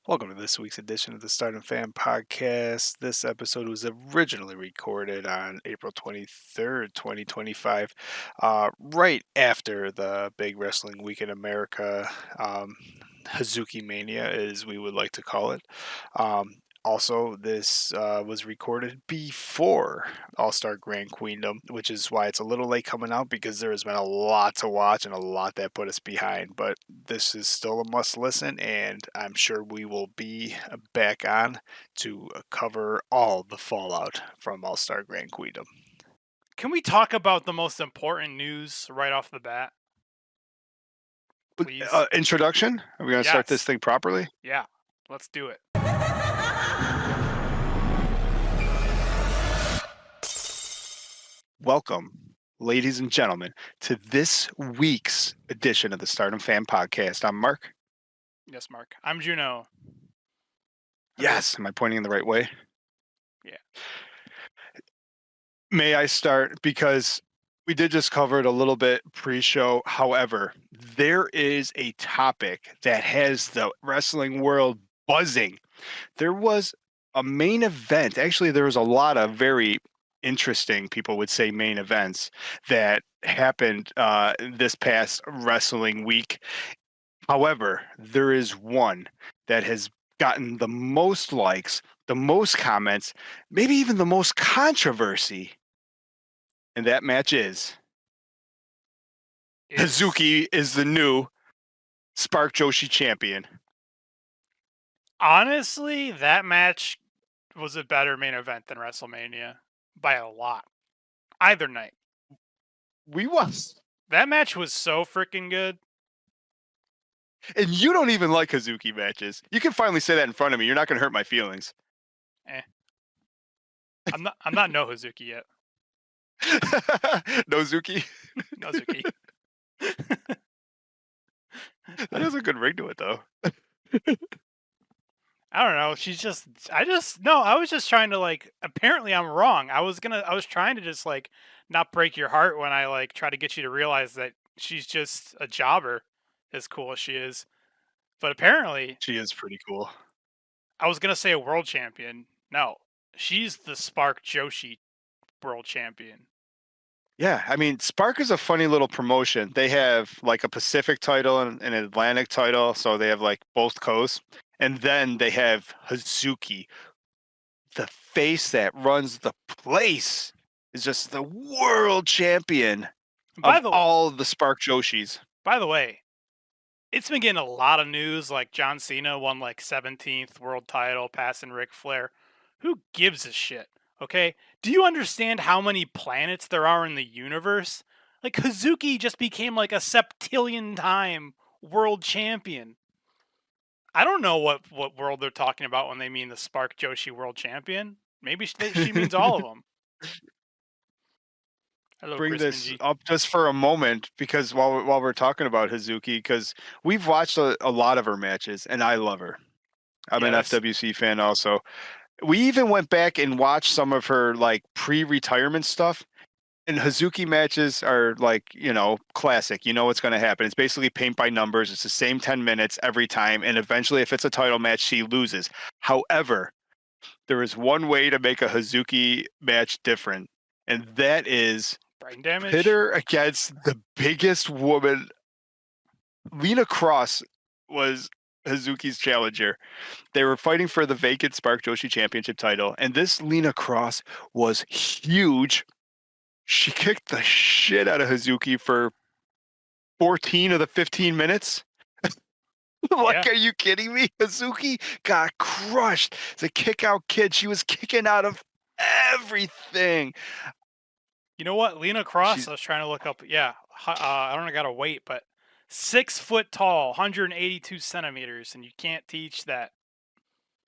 Welcome to this week's edition of the Stardom Fan Podcast. This episode was originally recorded on April 23rd, 2025, right after the big wrestling week in America, Hazukimania, as we would like to call it. Also, this was recorded before All Star Grand Queendom, which is why it's a little late coming out because there has been a lot to watch and a lot that put us behind. But this is still a must listen, and I'm sure we will be back on to cover all the fallout from All Star Grand Queendom. Can we talk about the most important news right off the bat, please? Introduction? Are we going to start this Yes. thing properly? Yeah, let's do it. Welcome, ladies and gentlemen, to this week's edition of the Stardom Fan Podcast. I'm Mark. Yes, Mark. I'm Juno. Yes, am I pointing in the right way? Yeah. May I start? Because we did just cover it a little bit pre-show. However, there is a topic that has the wrestling world buzzing. There was a main event. Actually, there was a lot of very interesting, people would say, main events that happened this past wrestling week. However, there is one that has gotten the most likes, the most comments, maybe even the most controversy. And that match is Hizuki is the new Spark Joshi champion. Honestly, that match was a better main event than WrestleMania by a lot. Either night. We was. That match was so freaking good. And you don't even like Hazuki matches. You can finally say that in front of me. You're not going to hurt my feelings. I'm not no Hazuki yet. Nozuki? Nozuki. That has a good ring to it, though. I don't know. I was just trying to apparently I'm wrong. I was trying to just not break your heart when I try to get you to realize that she's just a jobber as cool as she is. But apparently She is pretty cool. I was going to say a world champion. No. She's the Spark Joshi world champion. Yeah, I mean, Spark is a funny little promotion. They have like a Pacific title and an Atlantic title, so they have like both coasts. And then they have Hazuki, the face that runs the place, is just the world champion of all the Spark Joshis. By the way, it's been getting a lot of news. Like John Cena won 17th world title, passing Ric Flair. Who gives a shit? Okay, do you understand how many planets there are in the universe? Like Hazuki just became a septillion time world champion. I don't know what world they're talking about when they mean the Spark Joshi world champion. Maybe she means all of them. Hello, Bring this Grizz up just for a moment because while we're talking about Hazuki, because we've watched a lot of her matches and I love her. I'm an FWC fan also. We even went back and watched some of her pre-retirement stuff. And Hazuki matches are classic. You know what's going to happen. It's basically paint by numbers. It's the same 10 minutes every time. And eventually, if it's a title match, she loses. However, there is one way to make a Hazuki match different. And that is brain damage. Pit her against the biggest woman. Lena Cross was Hazuki's challenger. They were fighting for the vacant Spark Joshi Championship title. And this Lena Cross was huge. She kicked the shit out of Hazuki for 14 of the 15 minutes. Are you kidding me? Hazuki got crushed. It's a kick-out kid. She was kicking out of everything. You know what? Lena Cross, I was trying to look up. Yeah, I don't know, I got to wait, but 6 foot tall, 182 centimeters, and you can't teach that.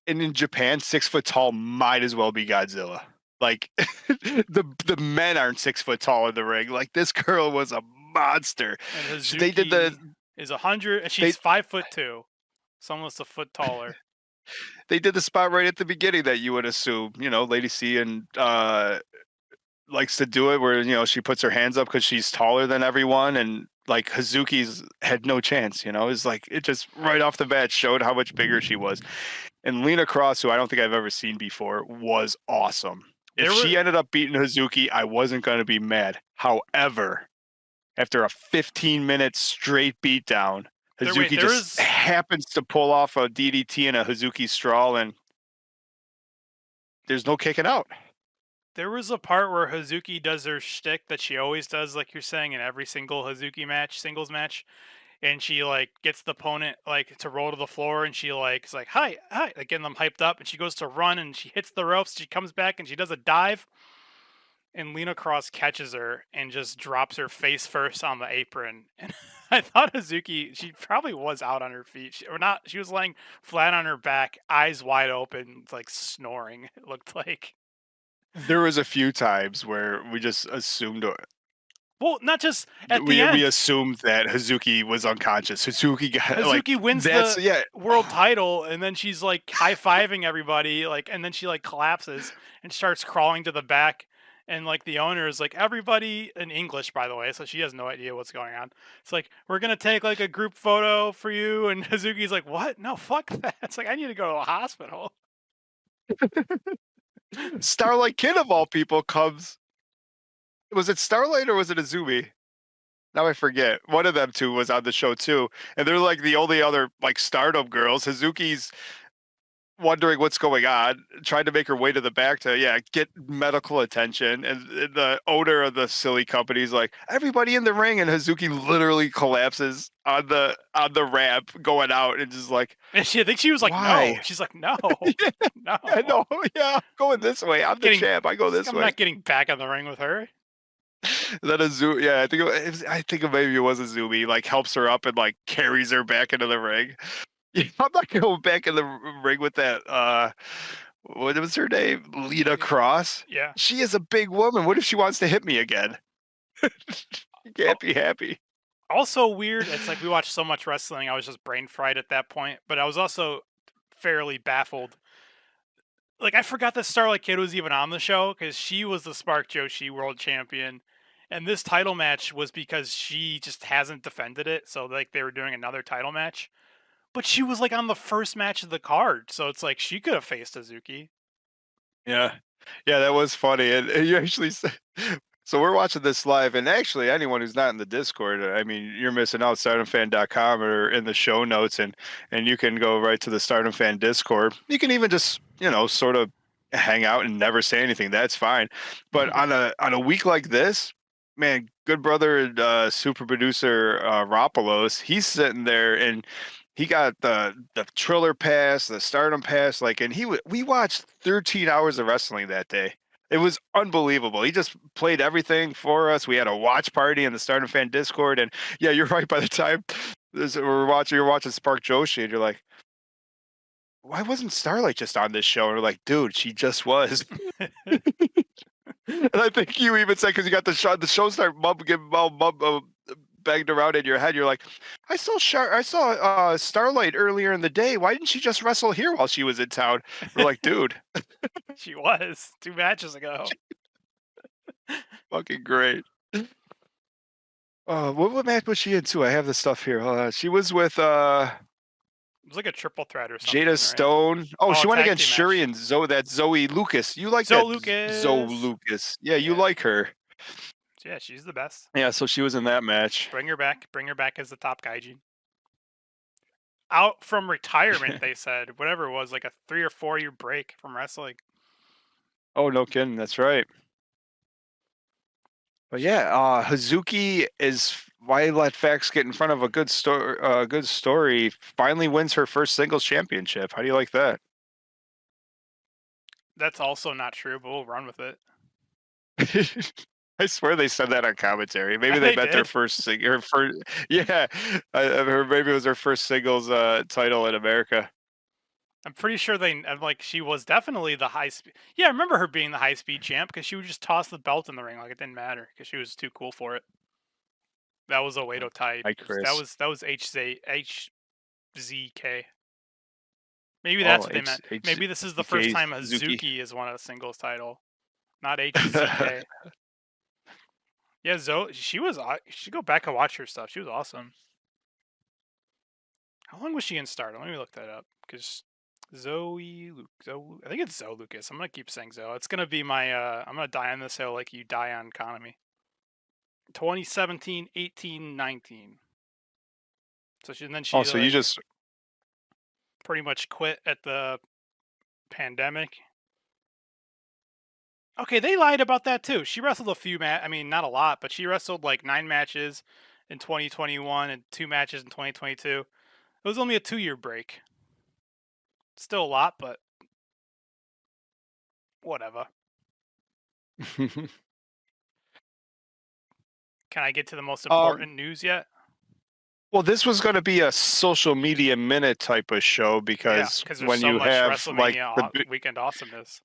And in Japan, 6 foot tall might as well be Godzilla. The men aren't 6 foot tall in the ring. This girl was a monster. And Hazuki they did is 100. She's 5'2", so almost a foot taller. They did the spot right at the beginning that you would assume. Lady C and likes to do it where she puts her hands up because she's taller than everyone, and like Hazuki's had no chance. It's like it just right off the bat showed how much bigger she was. And Lena Cross, who I don't think I've ever seen before, was awesome. If There were she ended up beating Hazuki, I wasn't going to be mad. However, after a 15-minute straight beatdown, Hazuki there just was happens to pull off a DDT and a Hazuki straw, and there's no kicking out. there was a part where Hazuki does her shtick that she always does, like you're saying, in every single Hazuki match, singles match, and she like gets the opponent like to roll to the floor, and she like is like hi hi, like getting them hyped up, and she goes to run and she hits the ropes. She comes back and she does a dive, and Lena Cross catches her and just drops her face first on the apron. And I thought Hazuki, she probably was out on her feet, or not. She was laying flat on her back, eyes wide open, like snoring. It looked like. There was a few times where we just assumed Well, not just at the we end. assumed that Hazuki was unconscious. Hazuki got like Hazuki wins that's the yeah. world title, and then she's like high fiving everybody, like, and then she like collapses and starts crawling to the back. And like the owner is like, everybody in English, by the way, so she has no idea what's going on. It's like, we're gonna take like a group photo for you, and Hazuki's like, what? No, fuck that. It's like, I need to go to a hospital. Starlight Kid of all people comes. Was it Starlight or was it Azumi? Now I forget. One of them two was on the show too, and they're like the only other like Stardom girls. Hazuki's wondering what's going on, trying to make her way to the back to get medical attention, and the owner of the silly company is like, everybody in the ring, and Hazuki literally collapses on the ramp going out, and just like, And I think she was like, no. why? She's like, no, Yeah, no. I know. Yeah, I'm going this way. I'm the Getting, champ. I go she's like, this I'm way. not getting back in the ring with her. Then Azumi, yeah, I think maybe it was Azumi, like helps her up and like carries her back into the ring. Yeah, I'm not going back in the ring with that. What was her name? Lita Cross. Yeah. She is a big woman. What if she wants to hit me again? You can't be happy. Also weird. It's like we watched so much wrestling. I was just brain fried at that point, but I was also fairly baffled. Like I forgot that Starlight Kid was even on the show because she was the Spark Joshi World Champion, and this title match was because she just hasn't defended it. So like they were doing another title match, but she was like on the first match of the card, so it's like she could have faced Hazuki. Yeah. Yeah, that was funny. And you actually said, so we're watching this live, and actually, anyone who's not in the Discord, I mean, you're missing out. StardomFan.com or in the show notes, and you can go right to the Stardom Fan Discord. You can even just sort of hang out and never say anything. That's fine. But on a week like this, man, good brother and super producer Ropolos, he's sitting there and he got the Triller pass, the Stardom pass, like, and we watched 13 hours of wrestling that day. It was unbelievable. He just played everything for us. We had a watch party in the Stardom Fan Discord, and yeah, you're right. By the time you're watching Spark Joshi, and you're like, why wasn't Starlight just on this show? And we're like, dude, she just was. And I think you even said, because you got the show start banged around in your head. You're like, I saw Starlight earlier in the day. Why didn't she just wrestle here while she was in town? We're like, dude, She was 2 matches ago. fucking great. What match was she in too? I have the stuff here. She was with It was like a triple threat or something, Jada right? Stone. Oh, she went tag against team Shuri match. and Zoe. That Zoe Lucas. You like Zoe that Zoe Lucas. Lucas? Yeah, you Yeah. like her. Yeah, she's the best. Yeah, so she was in that match. Bring her back. Bring her back as the top gaijin. Out from retirement, they said. Whatever it was, like a 3 or 4 year break from wrestling. Oh, no kidding. That's right. But yeah, Hazuki is why let facts get in front of a good story. Good story. Finally wins her first singles championship. How do you like that? That's also not true, but we'll run with it. I swear they said that on commentary. Maybe they They meant their did. her first. Yeah, I've heard maybe it was her first singles title in America. I'm pretty sure like she was definitely the high speed. Yeah, I remember her being the high speed champ because she would just toss the belt in the ring like it didn't matter because she was too cool for it. That was Oedo type. Hi, Chris. That was HZK. Maybe Oh, that's what they meant. Maybe this is the first time Hazuki has won a singles title, not HZK. Yeah, Zoe. You should go back and watch her stuff. She was awesome. How long was she in Stardom? Let me look that up. Because Zoe, I think it's Zoe Lucas. I'm gonna keep saying Zoe. It's gonna be my. I'm gonna die on this hill like you die on Konami. 2017, 18, 19. And then Oh, she so you like just pretty much quit at the pandemic. Okay, they lied about that too. She wrestled a few I mean, not a lot, but she wrestled like 9 matches in 2021 and 2 matches in 2022. It was only a 2-year break. Still a lot, but whatever. Can I get to the most um important news yet? well, this was going to be a social media minute type of show Yeah, because because there's when so you much have like WrestleMania weekend awesomeness.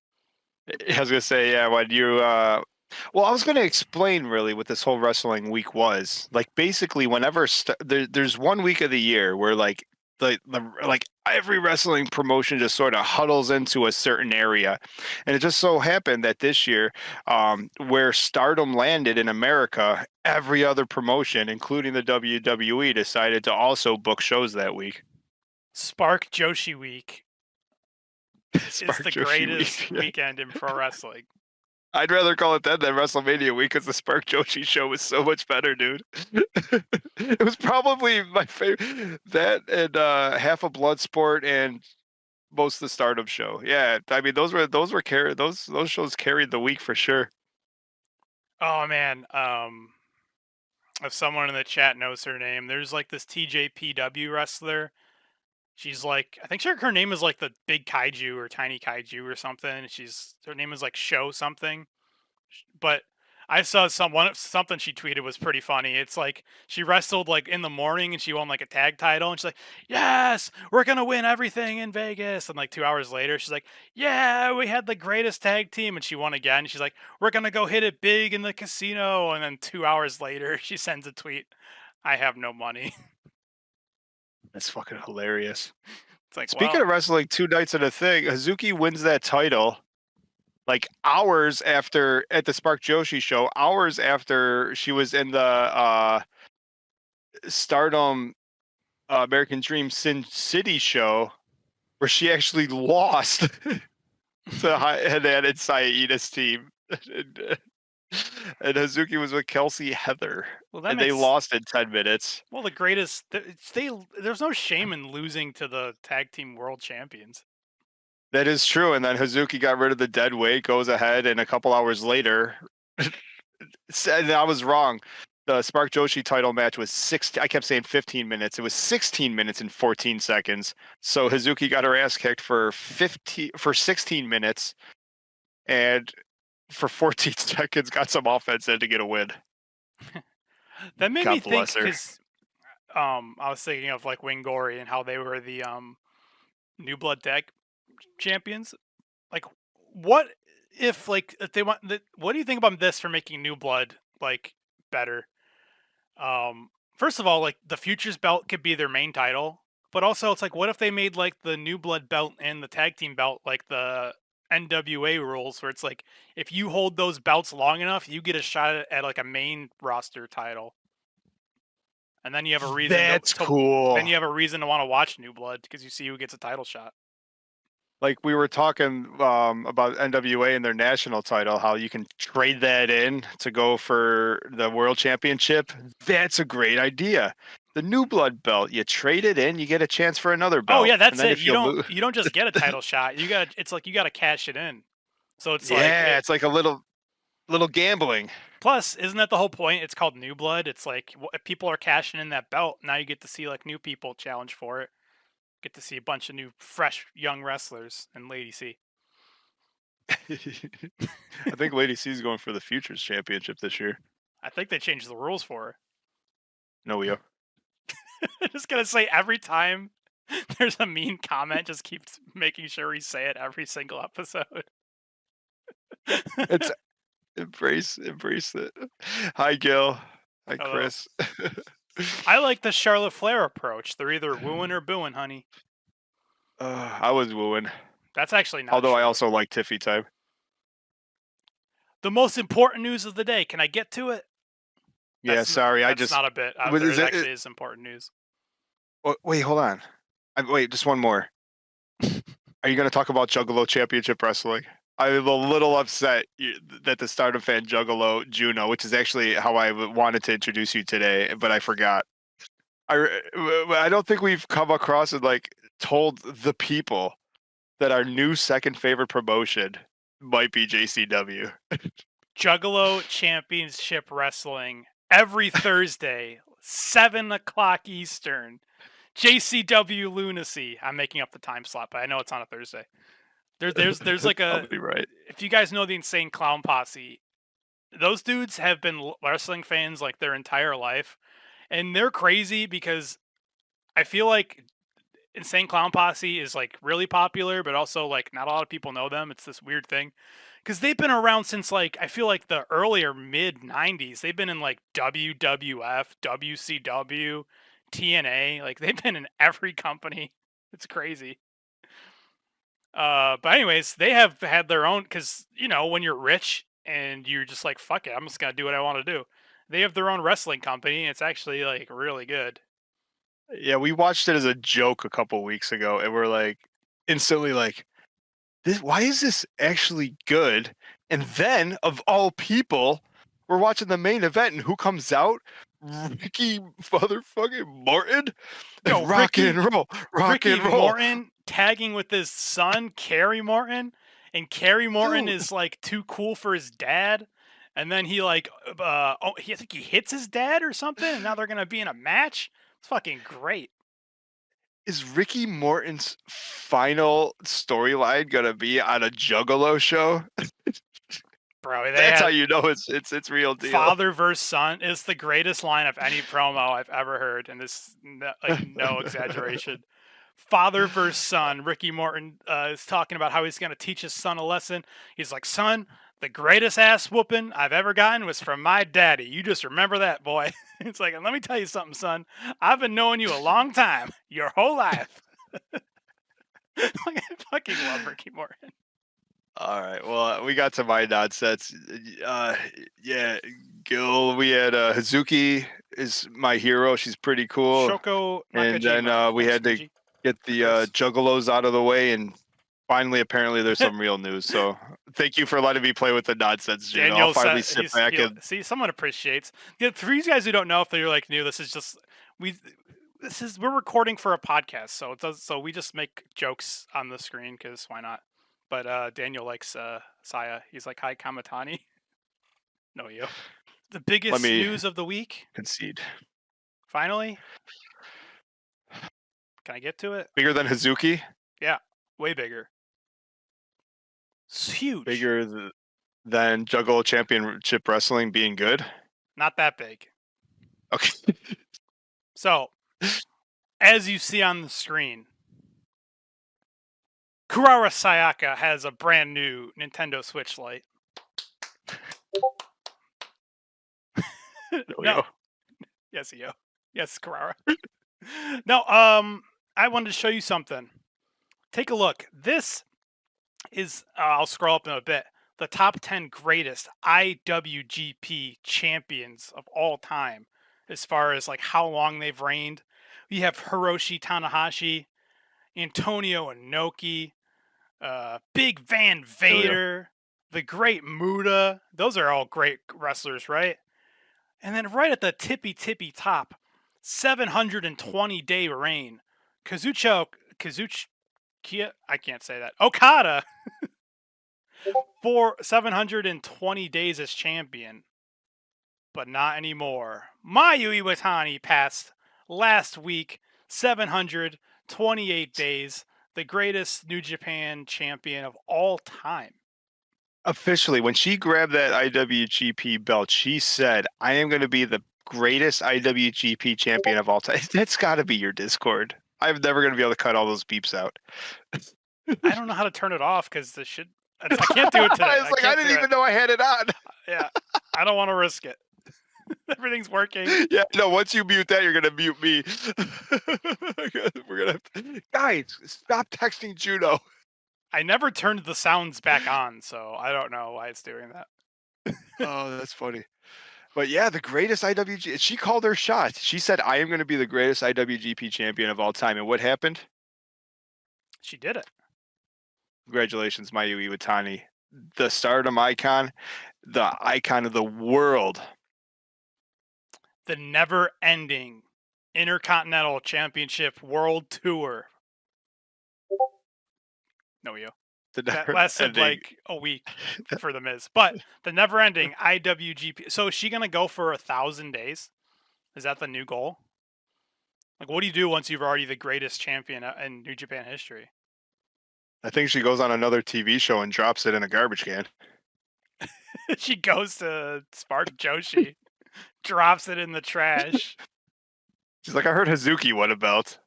I was gonna say, yeah, when you well, I was gonna explain really what this whole wrestling week was. Like basically whenever there's one week of the year where like like every wrestling promotion just sort of huddles into a certain area. And it just so happened that this year, where Stardom landed in America, every other promotion, including the WWE, decided to also book shows that week. Spark Joshi Week is Spark the Joshi greatest week. weekend in pro wrestling. I'd rather call it that than WrestleMania week because the Spark Joshi show was so much better, dude. It was probably my favorite. That and half a Bloodsport and most of the Stardom show. Yeah, I mean those shows carried the week for sure. Oh man, if someone in the chat knows her name, there's like this TJPW wrestler. She's like, I think her name is like the Big Kaiju or Tiny Kaiju or something. Her name is like Show something. But I saw something she tweeted was pretty funny. It's like she wrestled like in the morning and she won like a tag title and she's like, "Yes, we're gonna win everything in Vegas." And like 2 hours later, she's like, "Yeah, we had the greatest tag team," and she won again. And she's like, "We're gonna go hit it big in the casino." And then 2 hours later, she sends a tweet, "I have no money." That's fucking hilarious. It's like, Speaking well, of wrestling, two nights in a thing, Hazuki wins that title like hours after at the Spark Joshi show, hours after she was in the Stardom American Dream Sin City show where she actually lost to Hanan and Saeda's team. And Hazuki was with Kelsey Heather, well that and they makes lost in 10 minutes. well the greatest. There's no shame in losing to the tag team world champions. That is true. And then Hazuki got rid of the dead weight, goes ahead, and a couple hours later, and I was wrong. The Spark Joshi title match was I kept saying 15 minutes. It was 16 minutes and 14 seconds. So Hazuki got her ass kicked for 16 minutes, and for 14 seconds got some offense in to get a win. That made me God think bless her. because I was thinking of like Wingori and how they were the New Blood Tag champions. Like, what if they want? What do you think about this for making New Blood like better? First of all, like the Futures belt could be their main title, but also it's like, what if they made like the New Blood belt and the tag team belt like the NWA rules, where it's like if you hold those belts long enough, you get a shot at like a main roster title, and then you have a reason That's to cool. then you have a reason to want to watch New Blood because you see who gets a title shot. Like we were talking about NWA and their national title, how you can trade that in to go for the world championship. That's a great idea. The new blood belt, you trade it in, you get a chance for another Oh belt, yeah, and that's then it. if you lose, You don't just get a title shot. It's like you got to cash it in. So it's like yeah, it's like a little gambling. plus, isn't that the whole point? It's called New Blood. It's like if people are cashing in that belt, now you get to see like new people challenge for it. Get to see a bunch of new, fresh, young wrestlers and Lady C. I think Lady C is going for the Futures Championship this year. I think they changed the rules for her. No, we are. Just gonna say every time there's a mean comment, just keeps making sure we say it every single episode. It's embrace it. Hi, Gil. Hi, Hello. Chris. I like the Charlotte Flair approach. They're either wooing or booing, honey. I was wooing. That's actually not Although I true. also like Tiffy time. The most important news of the day. Can I get to it? Yeah, sorry. That's not a bit. There Is actually is important news. wait, hold on. Wait, just one more. Are you going to talk about Juggalo Championship Wrestling? I'm a little upset that the Stardom fan Juggalo Juno, which is actually how I wanted to introduce you today, but I forgot. I don't think we've come across and told the people that our new second favorite promotion might be JCW. Juggalo Championship Wrestling every Thursday, 7 o'clock Eastern. JCW Lunacy. I'm making up the time slot, but I know it's on a Thursday. There's like a. Probably right. If you guys know the Insane Clown Posse, those dudes have been wrestling fans like their entire life, and they're crazy because I feel like Insane Clown Posse is like really popular, but also like not a lot of people know them. It's this weird thing because they've been around since like I feel like the earlier mid '90s. They've been in like WWF, WCW, TNA. Like they've been in every company. It's crazy. But anyways, they have had their own because when you're rich and you're just like fuck it, I'm just gonna do what I want to do. They have their own wrestling company. And it's actually like really good. Yeah, we watched it as a joke a couple weeks ago, and we're like instantly like, "This? Why is this actually good?" And then, of all people, we're watching the main event, and who comes out? Ricky motherfucking Morton. Yo, Rock and roll. Morton tagging with his son, Kerry Morton, and Kerry Morton is like too cool for his dad. And then he I think he hits his dad or something, and now they're gonna be in a match. It's fucking great. Is Ricky Morton's final storyline gonna be on a Juggalo show? Bro, that's how you know it's real deal. Father versus son is the greatest line of any promo I've ever heard, and this no exaggeration. Father versus son. Ricky Morton is talking about how he's going to teach his son a lesson. He's like, son, the greatest ass whooping I've ever gotten was from my daddy. You just remember that, boy. It's like, and let me tell you something, son. I've been knowing you a long time, your whole life. I fucking love Ricky Morton. All right. Well, we got to my nonsense. Yeah, Gil. We had Hazuki is my hero. She's pretty cool. Shoko and Nakajima. then we had to get the Juggalos out of the way, and finally, apparently, there's some real news. So thank you for letting me play with the nonsense, Gino. I'll finally sit back and see. Someone appreciates. Yeah, for you guys who don't know, if you're like new, this is just we're recording for a podcast, so we just make jokes on the screen because why not? But Daniel likes Saya. He's like, hi, Kamatani. No, you. The biggest news of the week? Concede. Finally? Can I get to it? Bigger than Hazuki? Yeah, way bigger. It's huge. Bigger than Juggalo Championship Wrestling being good? Not that big. Okay. So, as you see on the screen, Kurara Sayaka has a brand new Nintendo Switch Lite. No. Yes, yo. Yes, Kurara. No, I wanted to show you something. Take a look. This is, I'll scroll up in a bit, the top 10 greatest IWGP champions of all time, as far as like how long they've reigned. We have Hiroshi Tanahashi, Antonio Inoki, Big Van Vader, the Great Muta. Those are all great wrestlers, right? And then right at the tippy top, 720-day reign, I can't say that. Okada for 720 days as champion, but not anymore. Mayui Watani passed last week, 728 days, the greatest New Japan champion of all time. Officially, when she grabbed that IWGP belt, she said, I am going to be the greatest IWGP champion of all time. That's got to be your Discord. I'm never going to be able to cut all those beeps out. I don't know how to turn it off because the shit. I can't do it today. I didn't even know I had it on. Yeah, I don't want to risk it. Everything's working. Yeah, no, once you mute that, you're going to mute me. We're going to guys, stop texting Juno. I never turned the sounds back on, so I don't know why it's doing that. Oh, that's funny. But yeah, the greatest IWG. She called her shot. She said, "I am going to be the greatest IWGP champion of all time." And what happened? She did it. Congratulations, Mayui Watani, the Stardom icon, the icon of the world. The never-ending Intercontinental Championship World Tour. No, you. The That never lasted ending. like a week for the Miz, but the never-ending IWGP. So is she gonna go for 1,000 days? Is that the new goal? Like, what do you do once you've already the greatest champion in New Japan history? I think she goes on another TV show and drops it in a garbage can. She goes to Spark Joshi, drops it in the trash. She's like, "I heard Hazuki won a belt.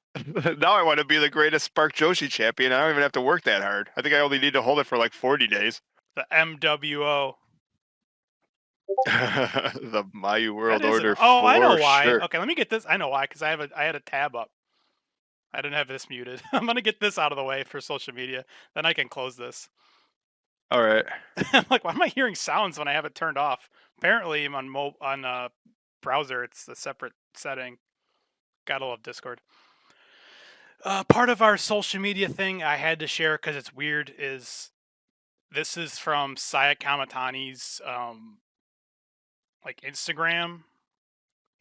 Now I want to be the greatest Spark Joshi champion. I don't even have to work that hard. I think I only need to hold it for like 40 days." The MWO. The Mayu That World is Order oh, I know for why. sure. Okay, let me get this. I know why, because I had a tab up. I didn't have this muted. I'm gonna get this out of the way for social media. Then I can close this. All right. I'm like, why am I hearing sounds when I have it turned off? Apparently, I'm on browser. It's a separate setting. Gotta love Discord. Part of our social media thing I had to share because it's weird is this is from Saya Kamatani's like Instagram.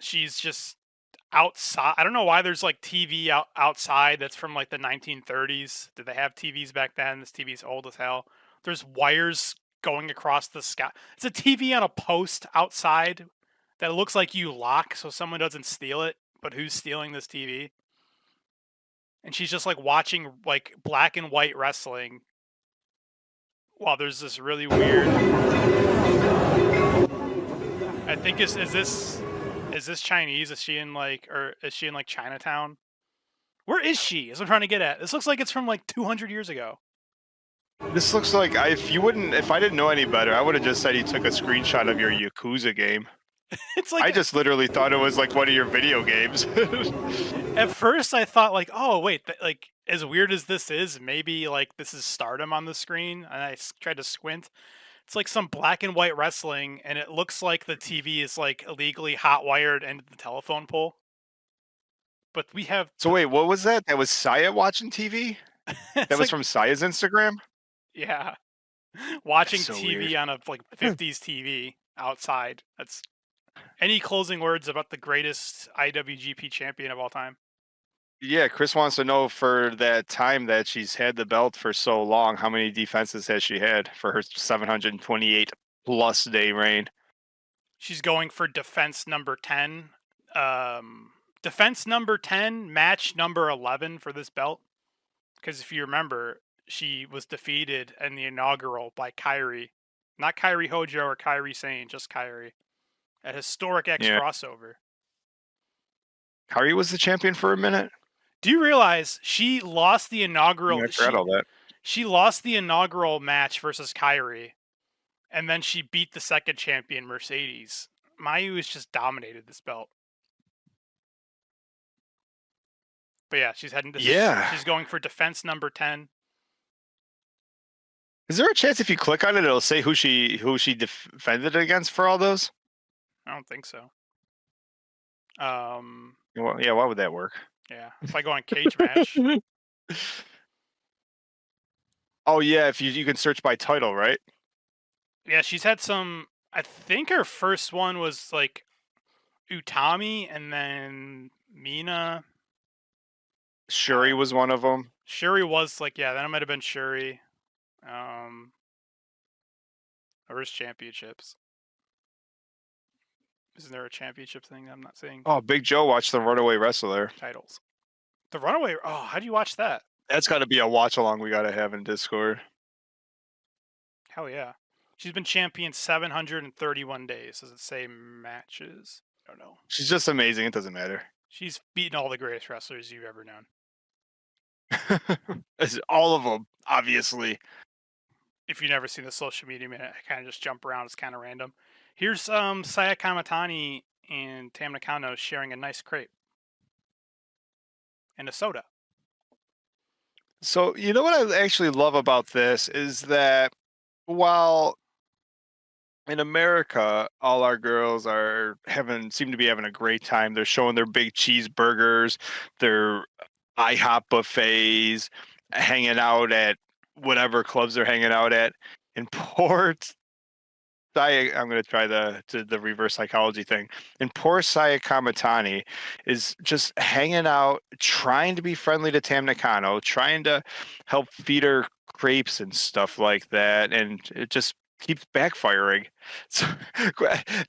She's just outside. I don't know why there's like TV outside that's from like the 1930s. Did they have TVs back then? This TV's old as hell. There's wires going across the sky. It's a TV on a post outside that looks like you lock so someone doesn't steal it. But who's stealing this TV? And she's just like watching like black and white wrestling while there's this really weird. I think is this Chinese? Is she in like Chinatown? Where is she? Is what I'm trying to get at. This looks like it's from like 200 years ago. This looks like if I didn't know any better, I would have just said you took a screenshot of your Yakuza game. It's like I just literally thought it was like one of your video games. at first I thought like, oh wait, like as weird as this is, maybe like this is Stardom on the screen, and I tried to squint. It's like some black and white wrestling, and it looks like the TV is like illegally hot wired into the telephone pole. But we have So wait, what was that? That was Saya watching TV? That it's was like from Saya's Instagram? yeah, That's watching so TV weird. on a like 50s TV outside. That's any closing words about the greatest IWGP champion of all time? Yeah, Chris wants to know for that time that she's had the belt for so long, how many defenses has she had for her 728 plus day reign? She's going for defense number 10. Defense number 10, match number 11 for this belt. Because if you remember, she was defeated in the inaugural by Kairi. Not Kairi Hojo or Kairi Sane, just Kairi. A historic X Yeah. crossover. Kairi was the champion for a minute? Do you realize she lost the inaugural? I forgot all that. She lost the inaugural match versus Kairi, and then she beat the second champion Mercedes. Mayu has just dominated this belt. But yeah, she's heading to. Yeah. She's going for defense number 10. Is there a chance if you click on it, it'll say who she defended against for all those? I don't think so. Well, yeah, why would that work? Yeah, if I go on cage match. Oh yeah, if you can search by title, right? Yeah, she's had some. I think her first one was like Utami, and then Mina. Shuri was one of them. Shuri was like, yeah, then it might have been Shuri. Where's championships? Isn't there a championship thing I'm not seeing? Oh, Big Joe watched the Runaway Wrestler. Titles. The Runaway. Oh, how do you watch that? That's got to be a watch along we got to have in Discord. Hell yeah. She's been champion 731 days. Does it say matches? I don't know. She's just amazing. It doesn't matter. She's beaten all the greatest wrestlers you've ever known. All of them, obviously. If you've never seen the social media minute, I kind of just jump around. It's kind of random. Here's Saya Kamatani and Tam McConnell sharing a nice crepe and a soda. So, you know what I actually love about this is that while in America, all our girls seem to be having a great time. They're showing their big cheeseburgers, their IHOP buffets, hanging out at whatever clubs they're hanging out at. In Port I'm going to try the reverse psychology thing. And poor Saya Kamatani is just hanging out, trying to be friendly to Tam Nakano, trying to help feed her crepes and stuff like that, and it just keeps backfiring. So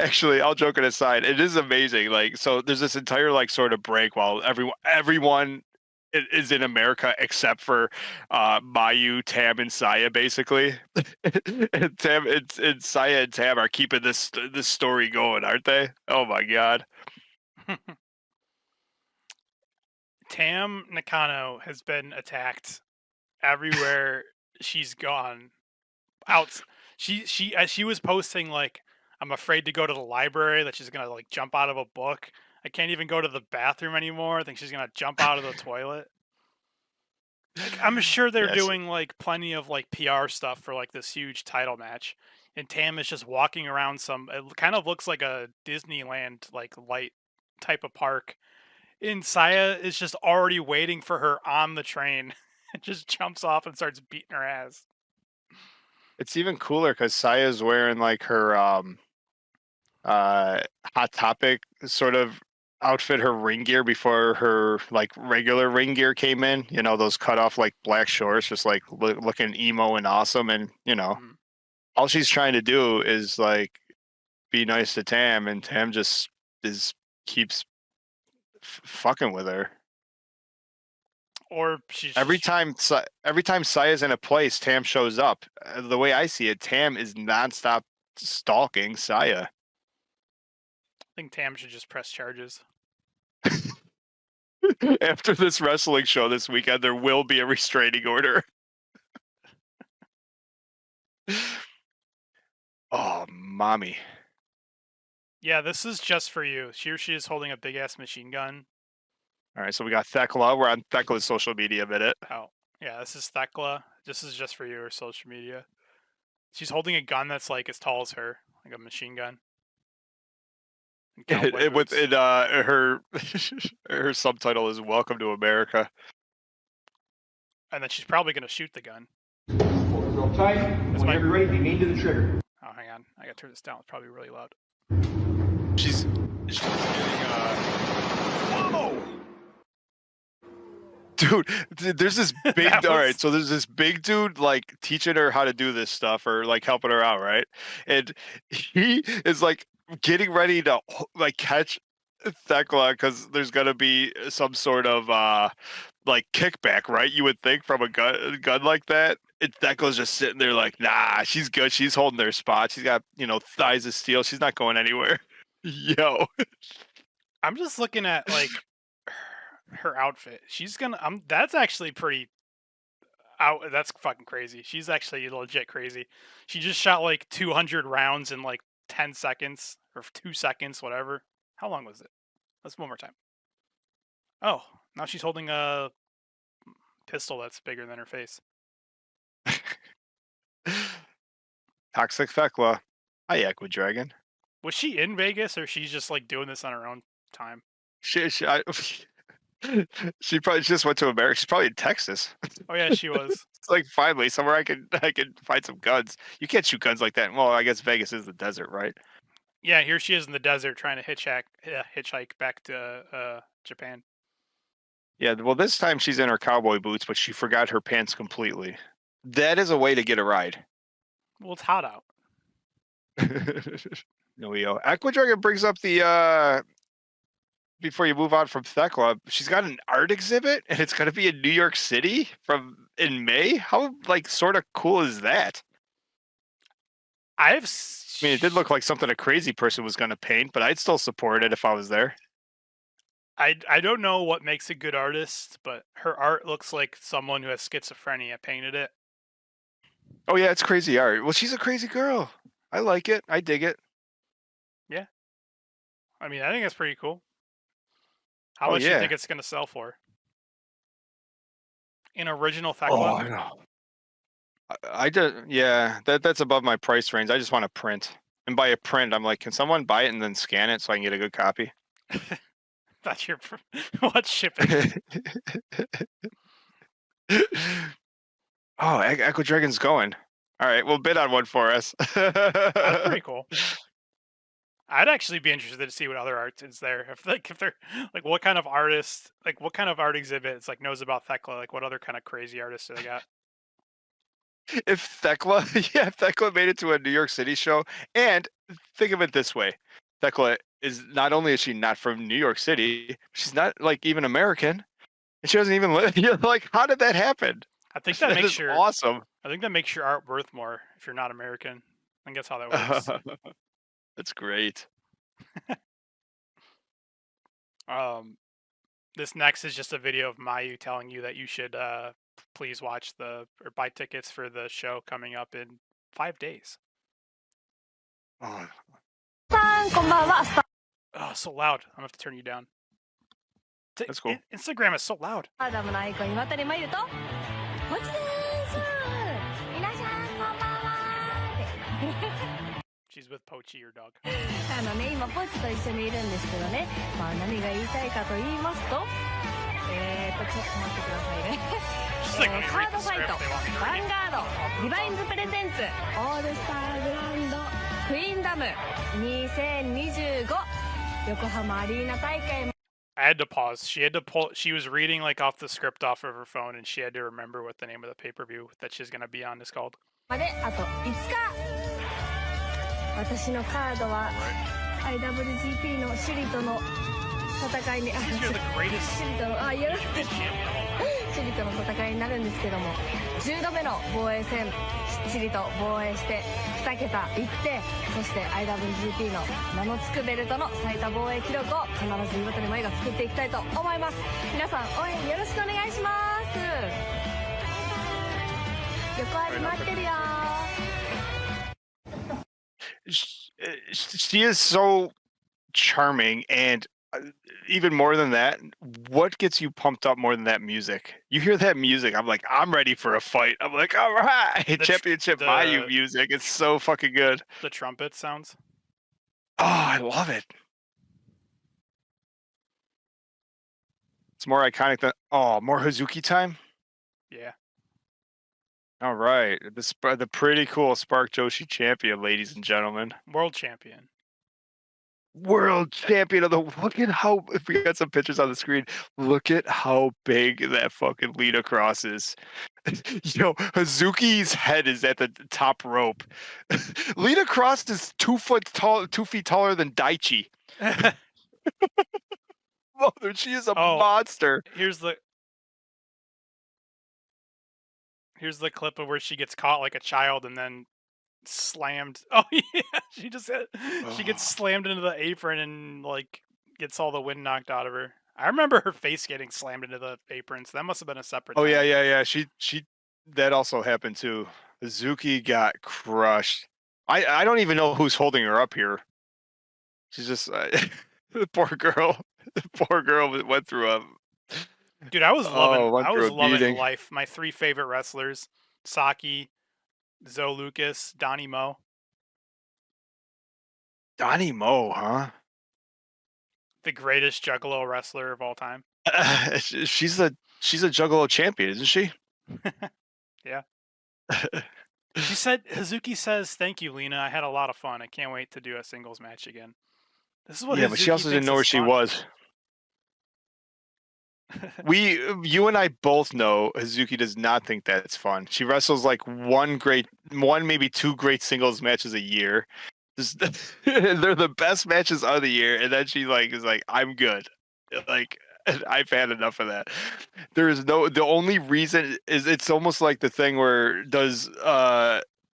actually, all joking aside, it is amazing. Like, so there's this entire like sort of break while everyone is in America except for Mayu, Tam, and Saya, basically. And and Saya and Tam are keeping this story going, aren't they? Oh my god! Tam Nakano has been attacked everywhere she's gone. Out, she as she was posting like, I'm afraid to go to the library, that she's gonna like jump out of a book. I can't even go to the bathroom anymore. I think she's gonna jump out of the toilet. Like, I'm sure they're Yes, doing like plenty of like PR stuff for like this huge title match, and Tam is just walking around some. It kind of looks like a Disneyland like light type of park. And Saya is just already waiting for her on the train. It just jumps off and starts beating her ass. it's even cooler because Saya's wearing like her uh hot topic sort of outfit, her ring gear before her like regular ring gear came in. You know, those cut off like black shorts, just like looking emo and awesome. And Mm. all she's trying to do is like be nice to Tam, and Tam just is keeps fucking with her. Or she's Every just, time, every time Saya's in a place, Tam shows up. The way I see it, Tam is nonstop stalking Saya. I think Tam should just press charges. After this wrestling show this weekend, there will be a restraining order. Oh, mommy. Yeah, this is just for you. She is holding a big ass machine gun. All right, so we got Thekla. We're on Thekla's social media minute. Oh, yeah, this is Thekla. This is just for you, her social media. She's holding a gun that's like as tall as her, like a machine gun. And cowboy With boots. her her subtitle is "Welcome to America." And then she's probably gonna shoot the gun. Hold it real tight. Whenever you're ready, be mean to the trigger. Oh, hang on. I gotta turn this down. It's probably really loud. She's getting whoa, dude. There's this big. That All was- right, so there's this big dude like teaching her how to do this stuff or like helping her out, right? And he is like getting ready to like catch Thekla because there's gonna be some sort of like kickback, right? You would think from a gun like that. And Thekla's just sitting there like, nah, she's good. She's holding their spot. She's got thighs of steel. She's not going anywhere. Yo, I'm just looking at like her outfit. She's gonna. That's actually pretty. That's fucking crazy. She's actually legit crazy. She just shot like 200 rounds in like 10 seconds or 2 seconds, whatever. How long was it? Let's one more time. Oh, now she's holding a pistol that's bigger than her face. toxic Thekla. Hi, Aqua Dragon. Was she in Vegas or she's just like doing this on her own time? She probably just went to America. She's probably in Texas. Oh yeah, she was. It's like finally somewhere I can find some guns. You can't shoot guns like that. Well, I guess Vegas is the desert, right? Yeah, here she is in the desert trying to hitchhike back to Japan. Yeah. Well, this time she's in her cowboy boots, but she forgot her pants completely. That is a way to get a ride. Well, it's hot out. No, Aqua Dragon brings up the before you move on from Thekla, she's got an art exhibit and it's gonna be in New York City in May. How like sort of cool is that? I mean, it did look like something a crazy person was gonna paint, but I'd still support it if I was there. I don't know what makes a good artist, but her art looks like someone who has schizophrenia painted it. Oh yeah, it's crazy art. Well, she's a crazy girl. I like it. I dig it. Yeah. I mean, I think that's pretty cool. How Oh much do you yeah. think it's going to sell for? An original Oh, Thekla? I know. I did. Yeah, that's above my price range. I just want to print. and buy a print. I'm like, can someone buy it and then scan it so I can get a good copy? That's your what shipping? Oh, Echo Dragon's going. All right, well, bid on one for us. That's pretty cool. I'd actually be interested to see what other art is there. If they're like what kind of artist, like what kind of art exhibits like knows about Thekla, like what other kind of crazy artists do they got? If Thekla, yeah, if Thekla made it to a New York City show, and think of it this way, Thekla is not only is she not from New York City, she's not like even American, and she doesn't even live. You're like, how did that happen? I think that That makes is your awesome. I think that makes your art worth more if you're not American. I think that's how that works. That's great. This next is just a video of Mayu telling you that you should please watch or buy tickets for the show coming up in 5 days. Oh, Oh, so loud. I'm gonna have to turn you down. That's cool. Instagram is so loud. アダムのアイコン岩谷真由とこっちです皆さんこんばんはって She's with Pochi, your dog. 今ポチと一緒にいるんですけどね、まあ、何が言いたいかと言いますとちょっと待ってくださいね She's like, let me カ read ード the ファイ script. ト They want me to ヴァ read ン it. ガードディバインズプレゼンツオールスターグランドクイーンダム2025横浜アリーナ大会 I had to pause. She was reading like off the script off of her phone, and she had to remember what the name of the pay-per-view that she's gonna be on is called. まであと5日私のカードは IWGP のシュリとの戦いに You're the greatest シュリとのよろしく champion of all time. シュリとの戦いになるんですけども10度目の防衛戦シュリと防衛して2桁いってそして IWGP の名の付くベルトの最多防衛記録を必ず岩谷真由が作っていきたいと思います皆さん応援よろしくお願いします横あり待ってるよ She is so charming, and even more than that, what gets you pumped up more than that music? You hear that music, I'm like, I'm ready for a fight. I'm like, all right, championship Mayu music. It's so fucking good. The trumpet sounds. Oh, I love it. It's more iconic than more Hazuki time. Yeah. All right, the pretty cool Spark Joshi champion, ladies and gentlemen. World champion. World champion of the. Look at how, if we got some pictures on the screen, look at how big that fucking Lita cross is. Hazuki's head is at the top rope. Lita cross is 2 feet taller than Daichi. Mother, she is a monster. Here's the clip of where she gets caught like a child and then slammed. Oh yeah, she gets slammed into the apron and like gets all the wind knocked out of her. I remember her face getting slammed into the apron, so that must have been a separate. Oh yeah. She that also happened too. Hazuki got crushed. I don't even know who's holding her up here. She's just the poor girl. The poor girl went through a. Dude, I was loving beating. life. My 3 favorite wrestlers: Saki, Zoe Lucas, Donnie Mo. Donnie Mo, huh? The greatest Juggalo wrestler of all time. She's a Juggalo champion, isn't she? Yeah. Hazuki says, "Thank you, Lena. I had a lot of fun. I can't wait to do a singles match again." This is what. Yeah, Hazuki but she also didn't know where she was. You and I both know Hazuki does not think that's fun. She wrestles like one, maybe 2 great singles matches a year. They're the best matches of the year, and then she is like, I'm good. Like, I've had enough of that. The only reason is it's almost like the thing where does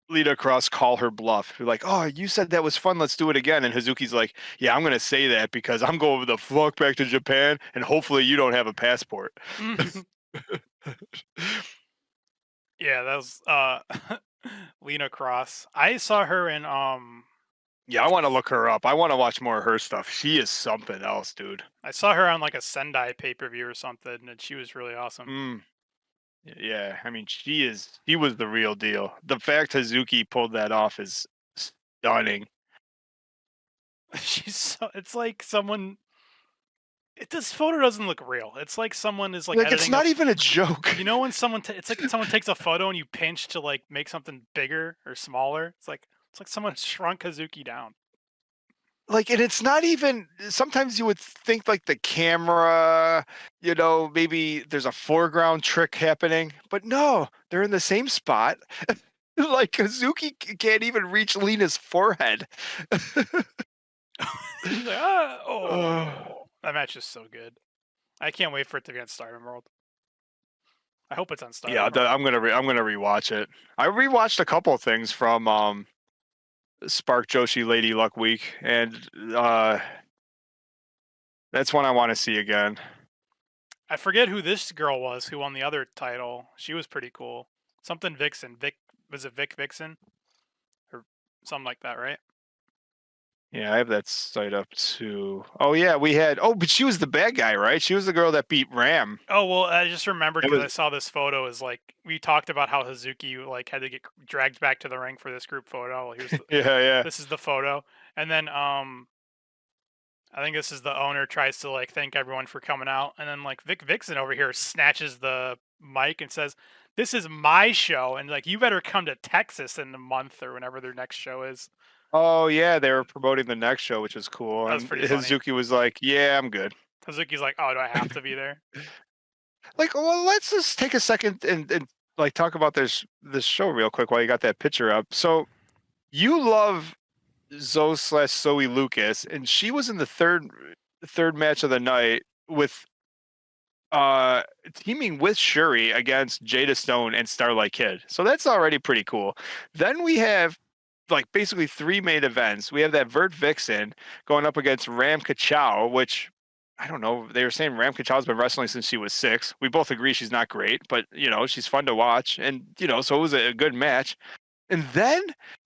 Lita Cross call her bluff? You're like, oh, you said that was fun. Let's do it again. And Hazuki's like, yeah, I'm going to say that because I'm going the fuck back to Japan and hopefully you don't have a passport. Yeah, that was Lena Cross. I saw her in Yeah, I want to look her up. I want to watch more of her stuff. She is something else, dude. I saw her on like a Sendai pay-per-view or something, and she was really awesome. Yeah, I mean, she was the real deal. The fact Hazuki pulled that off is stunning. It's like someone. This photo doesn't look real. It's like someone is like Like, it's editing. not even a joke. You know when someone it's like someone takes a photo and you pinch to like make something bigger or smaller. It's like someone shrunk Hazuki down. Like, and it's not even. Sometimes you would think like the camera, maybe there's a foreground trick happening, but no, they're in the same spot. Like Hazuki can't even reach Lena's forehead. He's like, that match is so good. I can't wait for it to be on Stardom World. I hope it's on Stardom. Yeah, World. I'm gonna rewatch it. I rewatched a couple of things from Spark Joshi Lady Luck Week, and that's one I want to see again. I forget who this girl was who won the other title. She was pretty cool. Something Vixen. Was it Vic Vixen? Or something like that, right? Yeah, I have that site up too. Oh yeah, but she was the bad guy, right? She was the girl that beat Ram. Oh well, I just remembered because I saw this photo. Is like we talked about how Hazuki like had to get dragged back to the ring for this group photo. Here's yeah. This is the photo, and then I think this is the owner tries to like thank everyone for coming out, and then like Vic Vixen over here snatches the mic and says, "This is my show, and like you better come to Texas in a month or whenever their next show is." Oh yeah, they were promoting the next show, which was cool. That was pretty funny. Hazuki was like, "Yeah, I'm good." Hazuki's like, "Oh, do I have to be there?" Like, well, let's just take a second and like talk about this show real quick while you got that picture up. So, you love Zoe Lucas, and she was in the third match of the night with teaming with Shuri against Jada Stone and Starlight Kid. So that's already pretty cool. Then we have like basically 3 main events. We have that Vert Vixen going up against Ram Kachow, which I don't know. They were saying Ram Kachow's been wrestling since she was 6. We both agree she's not great, but she's fun to watch, and so it was a good match. And then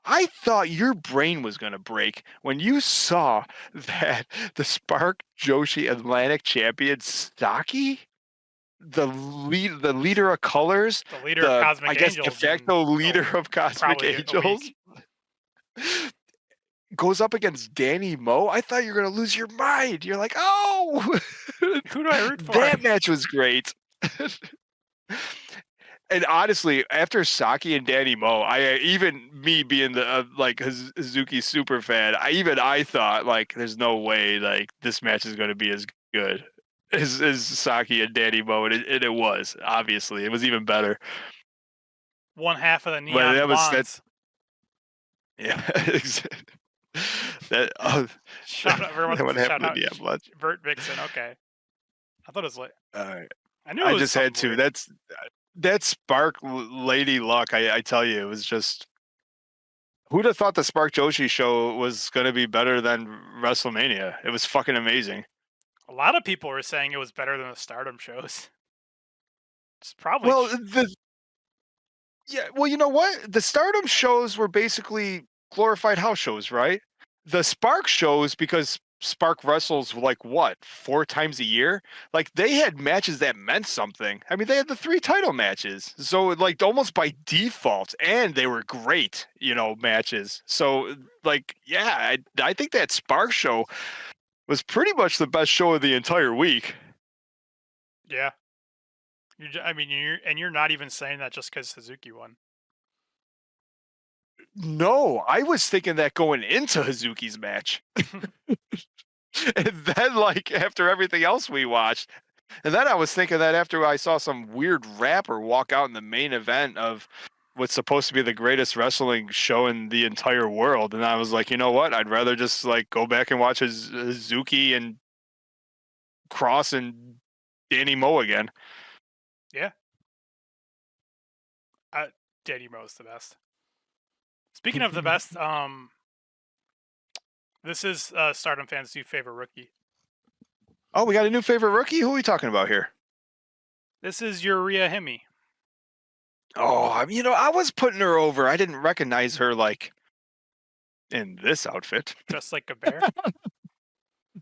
I thought your brain was going to break when you saw that the Spark Joshi Atlantic champion Saki, the leader of Colors, the leader of Cosmic Angels, de facto leader of Cosmic Angels, goes up against Danny Moe. I thought you were going to lose your mind. You're like, oh, who do I root for? That match was great. And honestly, after Saki and Danny Moe, even me being the like Hazuki super fan, I thought like there's no way like this match is going to be as good as Saki and Danny Moe, and it was. Obviously, it was even better. One half of the neon blondes. Yeah. Shout out everyone. Shout out Neon Vert Vixen. Okay, I thought it was like. I knew. I just had to. Weird. That Spark Lady Luck. I tell you, it was just. Who'd have thought the Spark Joshi show was going to be better than WrestleMania? It was fucking amazing. A lot of people were saying it was better than the Stardom shows. It's probably yeah. Well, you know what? The Stardom shows were basically glorified house shows, right? The Spark shows, because Spark wrestles like what 4 times a year, like they had matches that meant something. I mean, they had the 3 title matches, so like almost by default, and they were great, matches. So like, yeah, I think that Spark show was pretty much the best show of the entire week. Yeah. You're not even saying that just because Hazuki won. No, I was thinking that going into Hazuki's match. And then, like, after everything else we watched, and then I was thinking that after I saw some weird rapper walk out in the main event of what's supposed to be the greatest wrestling show in the entire world, and I was like, you know what? I'd rather just like go back and watch Hazuki and Cross and Danny Moe again. Yeah. Danny Moe's the best. Speaking of the best, this is Stardom fans' new favorite rookie. Oh, we got a new favorite rookie? Who are we talking about here? This is Uriah Hime. Oh, I was putting her over. I didn't recognize her like in this outfit. Just like a bear.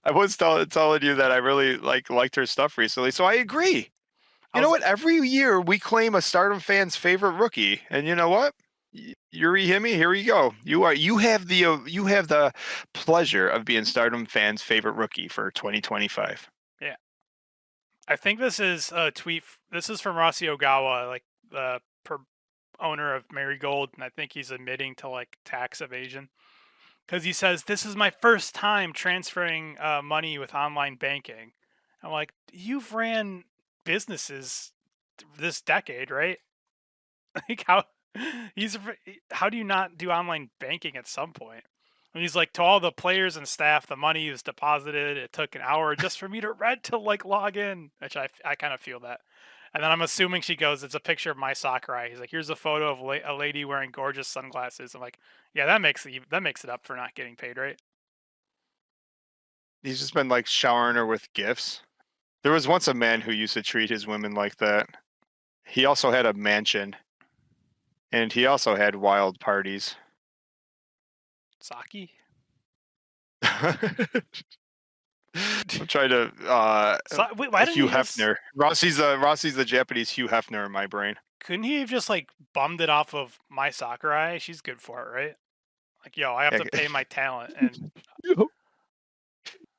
I was telling you that I really liked her stuff recently, so I agree. You know what? Every year we claim a Stardom fan's favorite rookie, and you know what? Yuri Hime, here you go. You have the pleasure of being Stardom fans' favorite rookie for 2025. Yeah. I think this is a tweet. This is from Rossi Ogawa, like the owner of Marigold, and I think he's admitting to like tax evasion because he says this is my first time transferring money with online banking. I'm like, you've ran businesses this decade, right? Like how do you not do online banking at some point? And he's like, to all the players and staff, the money was deposited. It took an hour just for me to like log in, which I kind of feel that. And then I'm assuming she goes, it's a picture of my Sakurai. He's like, here's a photo of a lady wearing gorgeous sunglasses. I'm like, yeah, that makes it up for not getting paid, right? He's just been like showering her with gifts. There was once a man who used to treat his women like that. He also had a mansion, and he also had wild parties. Saki? I'm trying to wait, why didn't Hugh he just... Hefner. Rossi's the Japanese Hugh Hefner in my brain. Couldn't he have just like bummed it off of my Sakurai? She's good for it, right? Like, yo, I have to pay my talent. And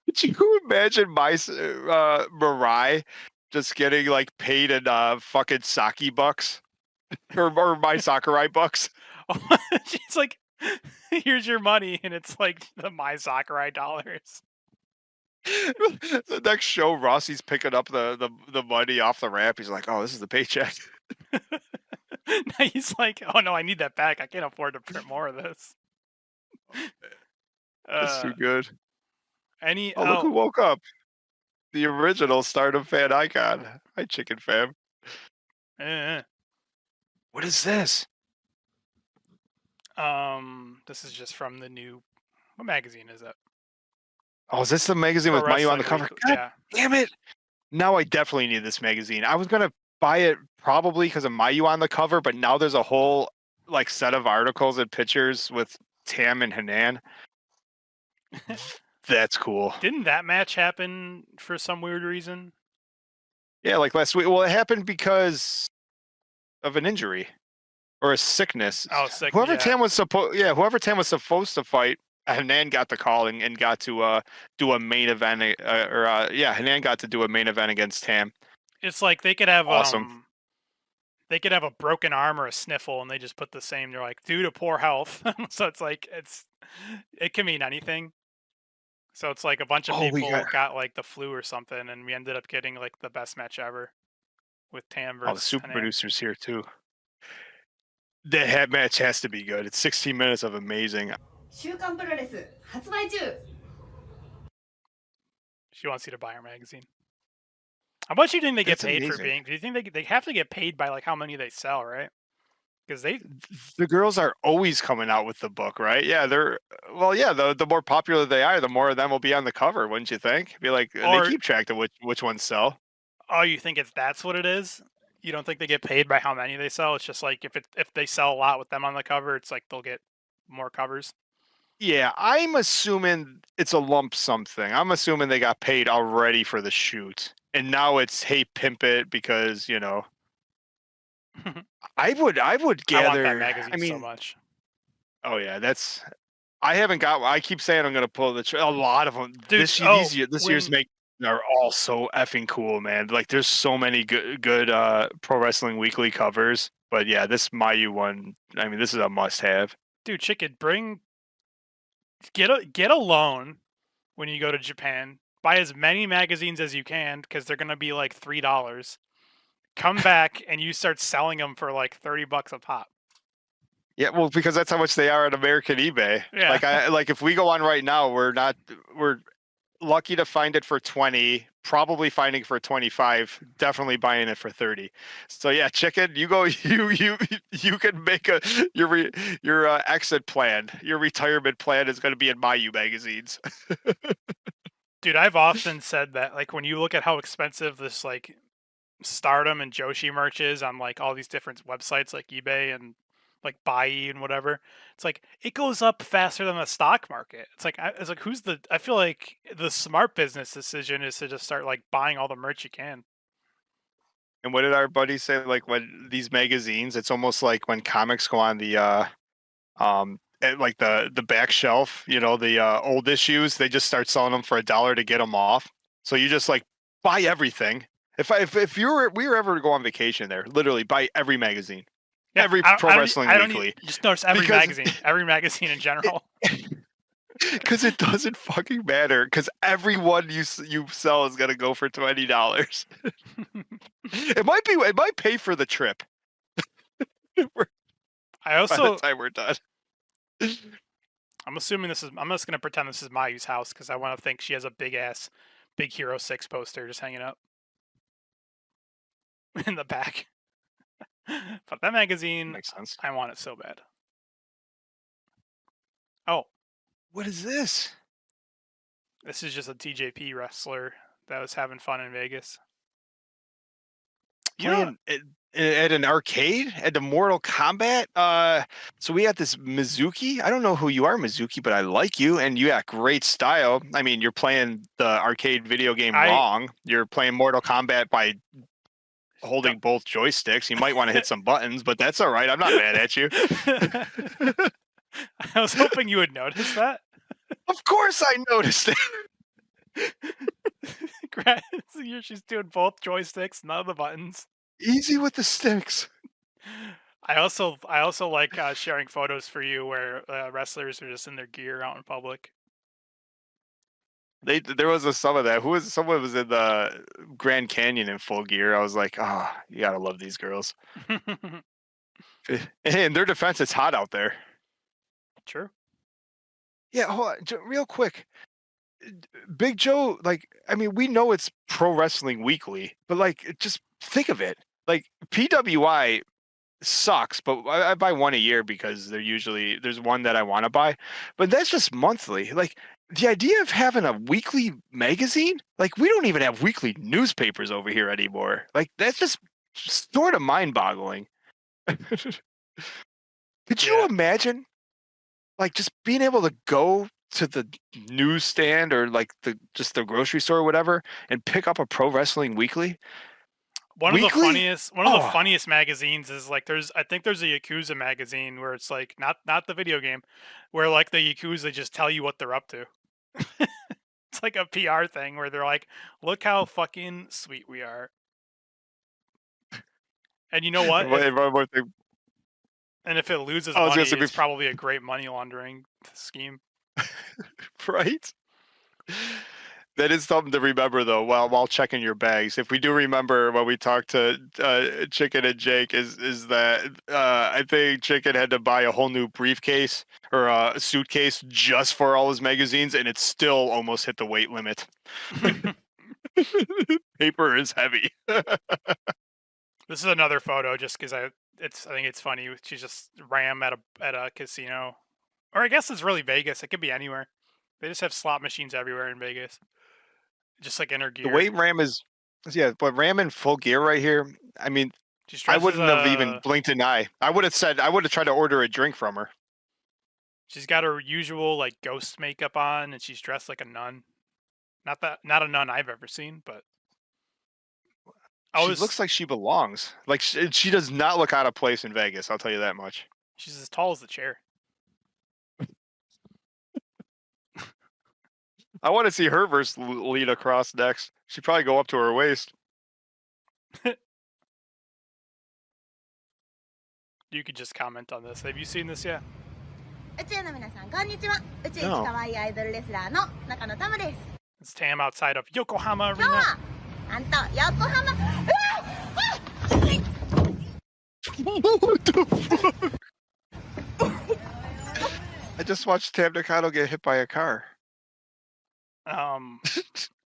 could you imagine my Mirai just getting like paid in fucking sake bucks or my Sakurai bucks? She's like, here's your money, and it's like the my Sakurai dollars. The next show, Rossi's picking up the money off the ramp. He's like, "Oh, this is the paycheck." Now he's like, "Oh no, I need that back. I can't afford to print more of this." That's too good. Look who woke up! The original Stardom fan icon. Hi, Chicken Fam. What is this? This is just from the new. What magazine is it? Oh, is this the magazine with Mayu on the cover? God damn it! Now I definitely need this magazine. I was gonna buy it probably because of Mayu on the cover, but now there's a whole like set of articles and pictures with Tam and Hanan. That's cool. Didn't that match happen for some weird reason? Yeah, like last week. Well, it happened because of an injury or a sickness. Oh, sick. Whoever Tam was supposed to fight, Hanan got the call and got to do a main event. Hanan got to do a main event against Tam. It's like they could have awesome. They could have a broken arm or a sniffle, and they just put the same. They're like, due to poor health. So it's like it can mean anything. So it's like a bunch of people got like the flu or something, and we ended up getting like the best match ever with Tam versus. Oh, the super Hanan. producer's here too. That match has to be good. It's 16 minutes of amazing. She wants you to buy her magazine. How much do you think they get paid for being? Do you think they have to get paid by like how many they sell, right? Because the girls are always coming out with the book, right? Yeah, the more popular they are, the more of them will be on the cover, wouldn't you think? Be like, they keep track of which ones sell. Oh, you think that's what it is? You don't think they get paid by how many they sell? It's just like if they sell a lot with them on the cover, it's like they'll get more covers. Yeah, I'm assuming it's a lump sum thing. I'm assuming they got paid already for the shoot, and now it's hey pimp it because you know. I would gather. I want that magazine so much. Oh yeah, I haven't got. I keep saying I'm gonna pull a lot of them. Dude, this year's make are all so effing cool, man. Like there's so many good Pro Wrestling Weekly covers. But yeah, this Mayu one. I mean, this is a must-have. Dude, Chicken, get a loan when you go to Japan. Buy as many magazines as you can because they're gonna be like $3. Come back and you start selling them for like $30 a pop. Yeah, well, because that's how much they are at American eBay. Yeah. Like if we go on right now, we're lucky to find it for 20, probably finding for 25, definitely buying it for 30. So yeah, Chicken, you go, you can make your exit plan. Your retirement plan is going to be in Mayu magazines. Dude, I've often said that like when you look at how expensive this like Stardom and Joshi merch is on like all these different websites like eBay and like Buy and whatever, it's like it goes up faster than the stock market. It's like I feel like the smart business decision is to just start like buying all the merch you can. And what did our buddy say? Like when these magazines, it's almost like when comics go on the at like the back shelf, the old issues, they just start selling them for $1 to get them off. So you just like buy everything. If we were ever to go on vacation there, literally buy every magazine, Yeah, every I, Pro I don't, Wrestling I don't Weekly, need, just notice every because magazine in general. because it doesn't fucking matter. Because every one you sell is gonna go for $20. It might pay for the trip. I By also, the time we're done. I'm assuming I'm just gonna pretend this is Mayu's house because I want to think she has a big Hero 6 poster just hanging up in the back. But that magazine, Makes sense. I want it so bad. Oh, What is this? this is just a TJP wrestler that was having fun in Vegas. You know, Playing at an arcade at the Mortal Kombat. So we had this Mizuki. I don't know who you are, Mizuki, but I like you, and you got great style. I mean, you're playing the arcade video game wrong. You're playing Mortal Kombat by holding both joysticks. You might want to hit some buttons, but that's all right. I'm not mad at you. I was hoping you would notice that. Of course I noticed it. She's doing both joysticks, none of the buttons. Easy with the sticks. I also like sharing photos for you where wrestlers are just in their gear out in public. There was some of that. Someone was in the Grand Canyon in full gear. I was like, oh, you gotta love these girls. In their defense, it's hot out there. True. Yeah, hold on, real quick. Big Joe, like, I mean, we know it's Pro Wrestling Weekly, but like, just think of it. Like, PWI sucks, but I buy one a year because there's one that I want to buy, but that's just monthly. Like, the idea of having a weekly magazine, like, we don't even have weekly newspapers over here anymore. Like, that's just sort of mind-boggling. Could you imagine, like, just being able to go to the newsstand or like the grocery store or whatever and pick up a Pro Wrestling Weekly? One of the funniest magazines is like I think there's a Yakuza magazine where it's like not the video game, where like the Yakuza just tell you what they're up to. It's like a PR thing where they're like, look how fucking sweet we are. And you know what? And if it loses money, it's probably a great money laundering scheme. Right? That is something to remember, though, while checking your bags. If we do remember when we talked to Chicken and Jake, is that I think Chicken had to buy a whole new briefcase or a suitcase just for all his magazines, and it still almost hit the weight limit. Paper is heavy. This is another photo, just because I think it's funny. She's just Ram at a casino, or I guess it's really Vegas. It could be anywhere. They just have slot machines everywhere in Vegas. Just like in her gear. The way Ram is, but Ram in full gear right here. I mean, I wouldn't have even blinked an eye. I would have tried to order a drink from her. She's got her usual like ghost makeup on, and she's dressed like a nun. Not a nun I've ever seen, but she looks like she belongs. Like she does not look out of place in Vegas. I'll tell you that much. She's as tall as the chair. I want to see her versus Lita Cross next. She'd probably go up to her waist. You could just comment on this. Have you seen this yet? 宇宙の皆さんこんにちは。宇宙一可愛いアイドルレスラーの中野タムです。 It's Tam outside of Yokohama 今日 Arena. はなんと横浜。What the fuck? I just watched Tam McConnell get hit by a car.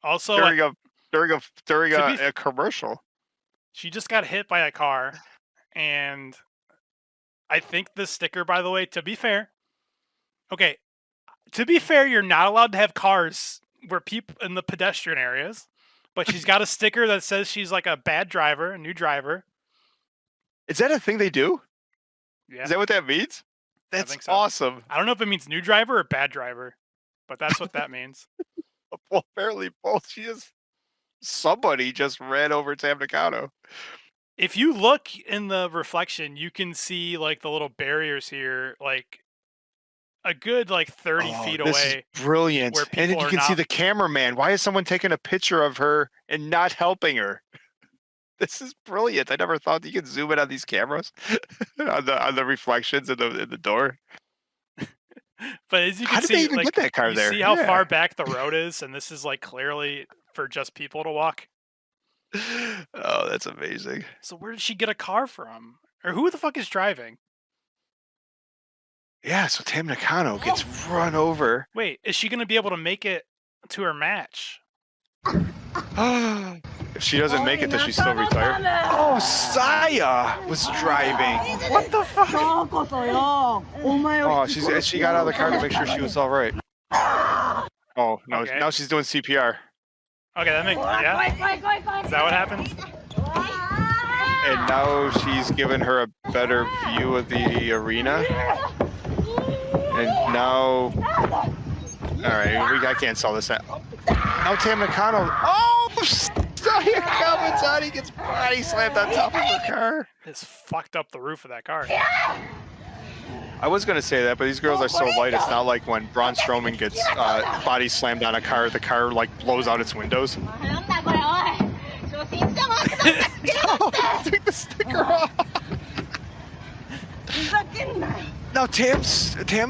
Also during a commercial. She just got hit by a car, and I think the sticker, by the way, to be fair, you're not allowed to have cars where people in the pedestrian areas, but she's got a sticker that says she's like a bad driver, a new driver. Is that a thing they do? Yeah. Is that what that means? That's so. Awesome. I don't know if it means new driver or bad driver, but that's what that means. Well, apparently both. Somebody just ran over Tam Nakano. If you look in the reflection, you can see like the little barriers here, like a good like 30 Oh, feet this is away, brilliant. where And then people you are can see not. the cameraman. Why is someone taking a picture of her and not helping her? This is brilliant. I never thought you could zoom in on these cameras on the reflections in the door. But as you can How did they see, even get like that car you there? see how Yeah. far back the road is, and this is like clearly for just people to walk. Oh, that's amazing. So where did she get a car from? Or who the fuck is driving? Yeah, so Tam Nakano gets run over. Wait, is she gonna be able to make it to her match? If she doesn't make it, does she still retire? Oh, Saya was driving. What the fuck? Oh, she got out of the car to make sure she was all right. Oh no! Okay. Now she's doing CPR, Okay, that makes Is that what happened? and now she's given her a better view of the arena. And now, all right, I can't sell this. Now Tam Nakano. Oh, Saya Kamatani gets body slammed on top of her car. It's fucked up the roof of that car. I was gonna say that, but these girls are so light. It's not like when Braun Strowman gets body slammed on a car, the car like blows out its windows. Oh, take the sticker off. Now Tam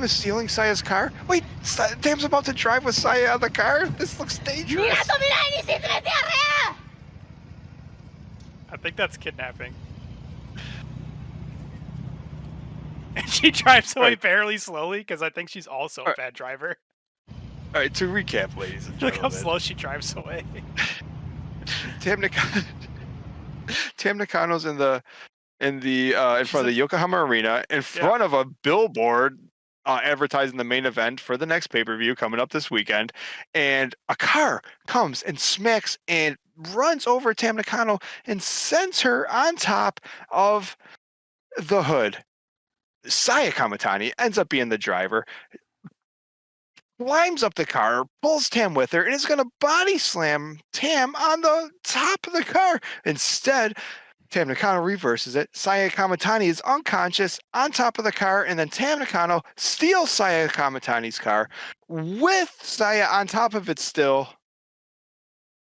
is stealing Saya's car. Wait, Tam's about to drive with Saya out of the car. This looks dangerous. I think that's kidnapping. And she drives away Right. fairly slowly because I think she's also a Right. bad driver. All right, to recap, ladies and Look how gentlemen. slow she drives away. Tam Nakano's in front of the Yokohama Arena, in front of a billboard advertising the main event for the next pay-per-view coming up this weekend, and a car comes and smacks and runs over Tam Nakano and sends her on top of the hood. Saya Kamatani ends up being the driver, climbs up the car, pulls Tam with her, and is going to body slam Tam on the top of the car. Instead, Tam Nakano reverses it. Saya Kamatani is unconscious on top of the car, and then Tam Nakano steals Saya Kamatani's car with Saya on top of it still.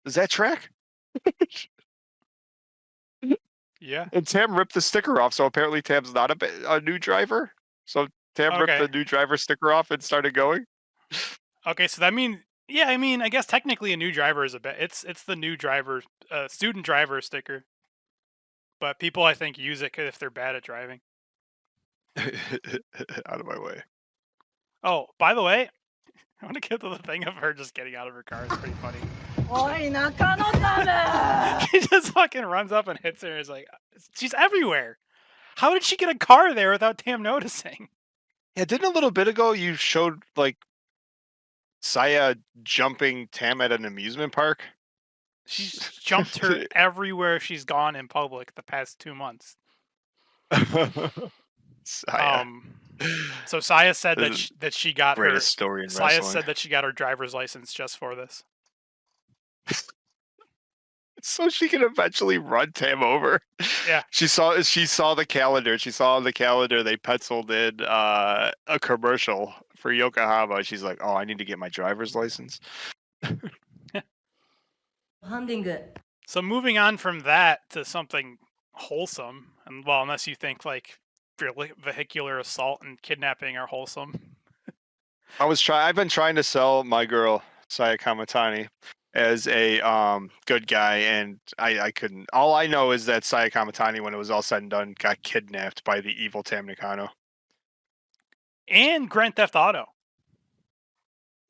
Does that track? Yeah. And Tam ripped the sticker off, so apparently Tam's not a new driver. So Tam ripped the new driver sticker off and started going. Okay, so that means I mean, I guess technically a new driver is it's the new driver student driver sticker. But people I think use it if they're bad at driving. Out of my way. Oh, by the way, I want to get to the thing of her just getting out of her car. It's pretty funny. She just fucking runs up and hits her. It's like, she's everywhere. How did she get a car there without Tam noticing? Yeah, didn't a little bit ago you showed like Saya jumping Tam at an amusement park? She's jumped her everywhere she's gone in public the past 2 months. Saya. So Saya said that she got her greatest story in Saya wrestling. said that she got her driver's license just for this. So she can eventually run Tam over. Yeah. She saw the calendar. She saw on the calendar they penciled in a commercial for Yokohama. She's like, "Oh, I need to get my driver's license." So moving on from that to something wholesome, and well, unless you think like vehicular assault and kidnapping are wholesome. I've been trying to sell my girl Saya Kamatani as a good guy, and I couldn't. All I know is that Saya Kamatani, when it was all said and done, got kidnapped by the evil Tam Nakano. And Grand Theft Auto.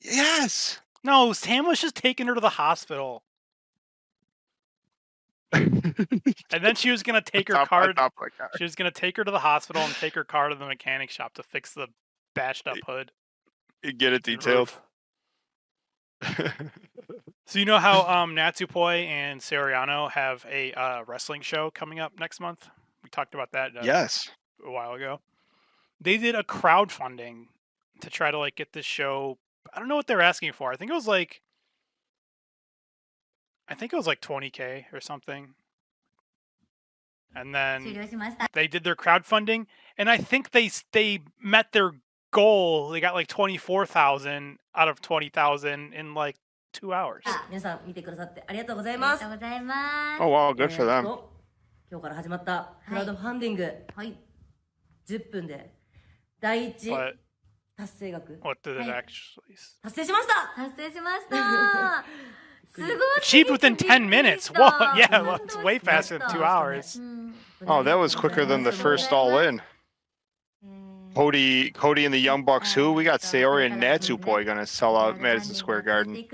Yes. No, Tam was just taking her to the hospital. And then she was gonna take her car. She was gonna take her to the hospital and take her car to the mechanic shop to fix the bashed up hood. Get it detailed. So you know how Natsu Boy and Soriano have a wrestling show coming up next month? We talked about that yes, a while ago. They did a crowdfunding to try to like get this show. I don't know what they're asking for. I think it was like 20K or something. And 終 then 了しました。 they did their crowdfunding, and I think they met their goal. They got like 24,000 out of 20,000 in like 2 hours. 皆さん見てくださってありがとうございありますがとうございます。 Oh wow, good for them. 今日から始まったクラウドファンディング、はい。 10分で第一 But 達成額 what did it はい。 actually? 達成しました達成しました。すごい。 Achieved within 10 minutes. Whoa, yeah, well, it's way faster than 2 hours. うん。 Oh, that was quicker than the first All In. Cody and the Young Bucks who? We got Sori and Natsu Boy gonna sell out Madison Square Garden. I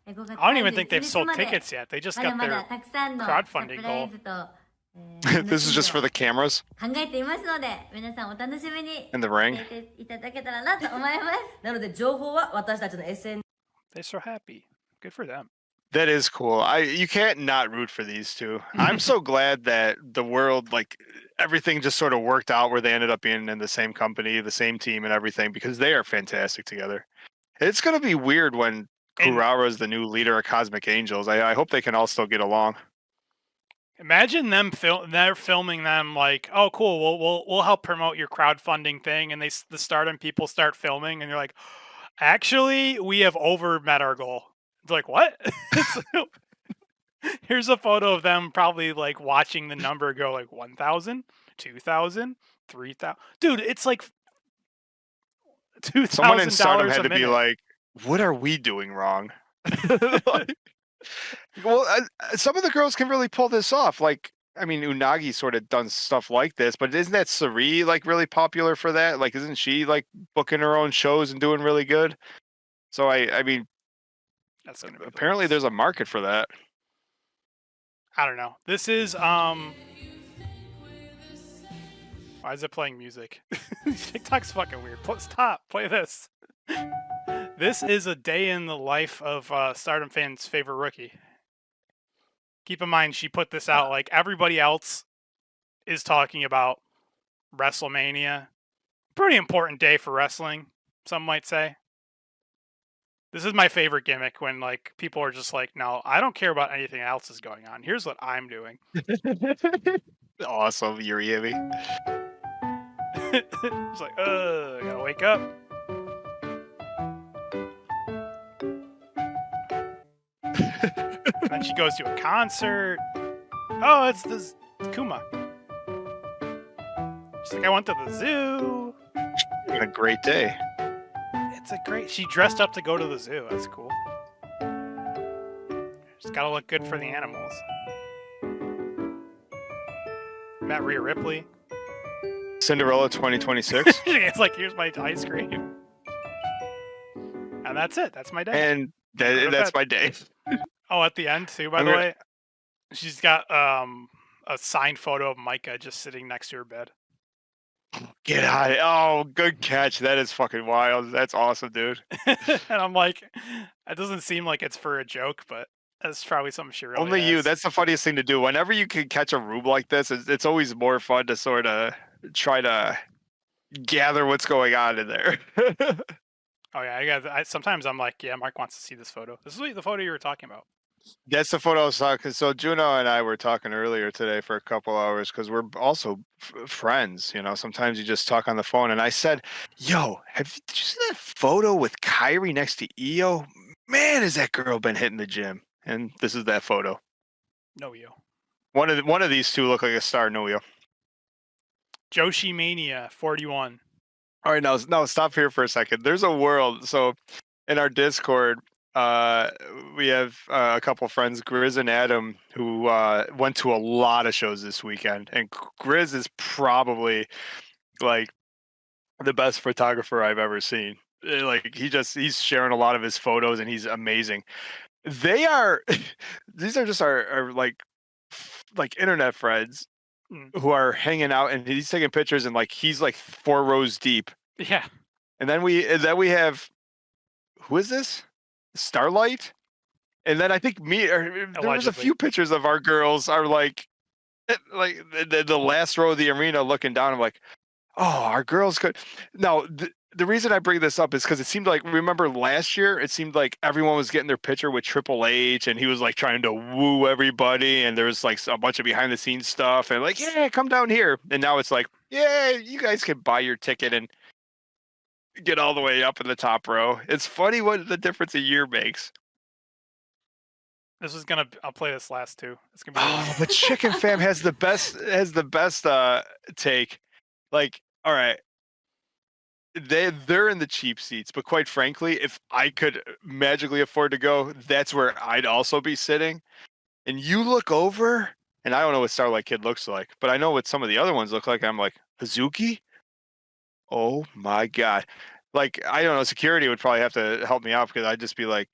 I don't even think they've sold tickets yet. They just got まだ their まだたくさんの crowdfunding サプライズと、 This is just for the cameras 考えていますので、皆さんお楽しみに in the ring. していただけたらなと思います。なので情報は私たちの SNS They're so happy. Good for them. That is cool. You can't not root for these two. I'm so glad that the world, like everything just sort of worked out where they ended up being in the same company, the same team and everything, because they are fantastic together. It's going to be weird when Kurara is the new leader of Cosmic Angels. I hope they can all still get along. Imagine them they're filming them like, oh, cool. We'll help promote your crowdfunding thing, and the Stardom people start filming, and they're like, actually, we have over met our goal. It's like, what? Here's a photo of them probably like watching the number go like 1,000, 2,000, 3,000. Dude, it's like $2,000 Someone in Stardom had a to be minute. like, what are we doing wrong? Well, some of the girls can really pull this off. Like, I mean, Unagi sort of done stuff like this, but isn't that Sori like really popular for that? Like, isn't she like booking her own shows and doing really good? So I mean, That's gonna be apparently there's a market for that. I don't know. This is why is it playing music? TikTok's fucking weird. Stop. Play this. This is a day in the life of Stardom fans' favorite rookie. Keep in mind, she put this out like everybody else is talking about WrestleMania. Pretty important day for wrestling, some might say. This is my favorite gimmick when like people are just like, no, I don't care about anything else is going on. Here's what I'm doing. Awesome, Yuri. It's like, I gotta wake up. Then she goes to a concert. Oh, it's this Kuma. She's like, I went to the zoo. A great day. It's a great. She dressed up to go to the zoo. That's cool. Just gotta look good for the animals. Met Rhea Ripley. Cinderella 2026. It's like, here's my ice cream. And that's it. That's my day. And that's my day. Oh, at the end too, by the way, she's got a signed photo of Micah just sitting next to her bed. Get out of Oh, good catch. That is fucking wild. That's awesome, dude. And I'm like, it doesn't seem like it's for a joke, but that's probably something she really Only you. has. That's the funniest thing to do. Whenever you can catch a rube like this, it's always more fun to sort of try to gather what's going on in there. Oh yeah, sometimes I'm like, yeah, Mark wants to see this photo. This is the photo you were talking about. That's the photo I was talking. So Juno and I were talking earlier today for a couple hours because we're also friends. You know, sometimes you just talk on the phone. And I said, "Yo, did you see that photo with Kyrie next to Io? Man, has that girl been hitting the gym?" And this is that photo. No, you. One of these two look like a star. No, Io. Joshi Mania 41. All right, now stop here for a second. There's a world. So in our Discord, we have a couple friends, Grizz and Adam, who went to a lot of shows this weekend. And Grizz is probably like the best photographer I've ever seen. Like he's sharing a lot of his photos and he's amazing. These are just our like internet friends who are hanging out, and he's taking pictures, and like he's like 4 rows deep. Yeah. And then we have, who is this? Starlight? And then I think there was a few pictures of our girls are like the last row of the arena looking down. I'm like, oh, our girls could. Now, the reason I bring this up is because it seemed like, remember last year, it seemed like everyone was getting their picture with Triple H and he was like trying to woo everybody. And there was like a bunch of behind the scenes stuff and like, yeah, come down here. And now it's like, yeah, you guys can buy your ticket and get all the way up in the top row. It's funny what the difference a year makes. I'll play this last too. It's gonna be. Oh, but Chicken Fam has the best take. Like, all right, they're in the cheap seats, but quite frankly, if I could magically afford to go, that's where I'd also be sitting. And you look over, and I don't know what Starlight Kid looks like, but I know what some of the other ones look like. I'm like, Hazuki? Oh my god. Like, I don't know, security would probably have to help me out because I'd just be like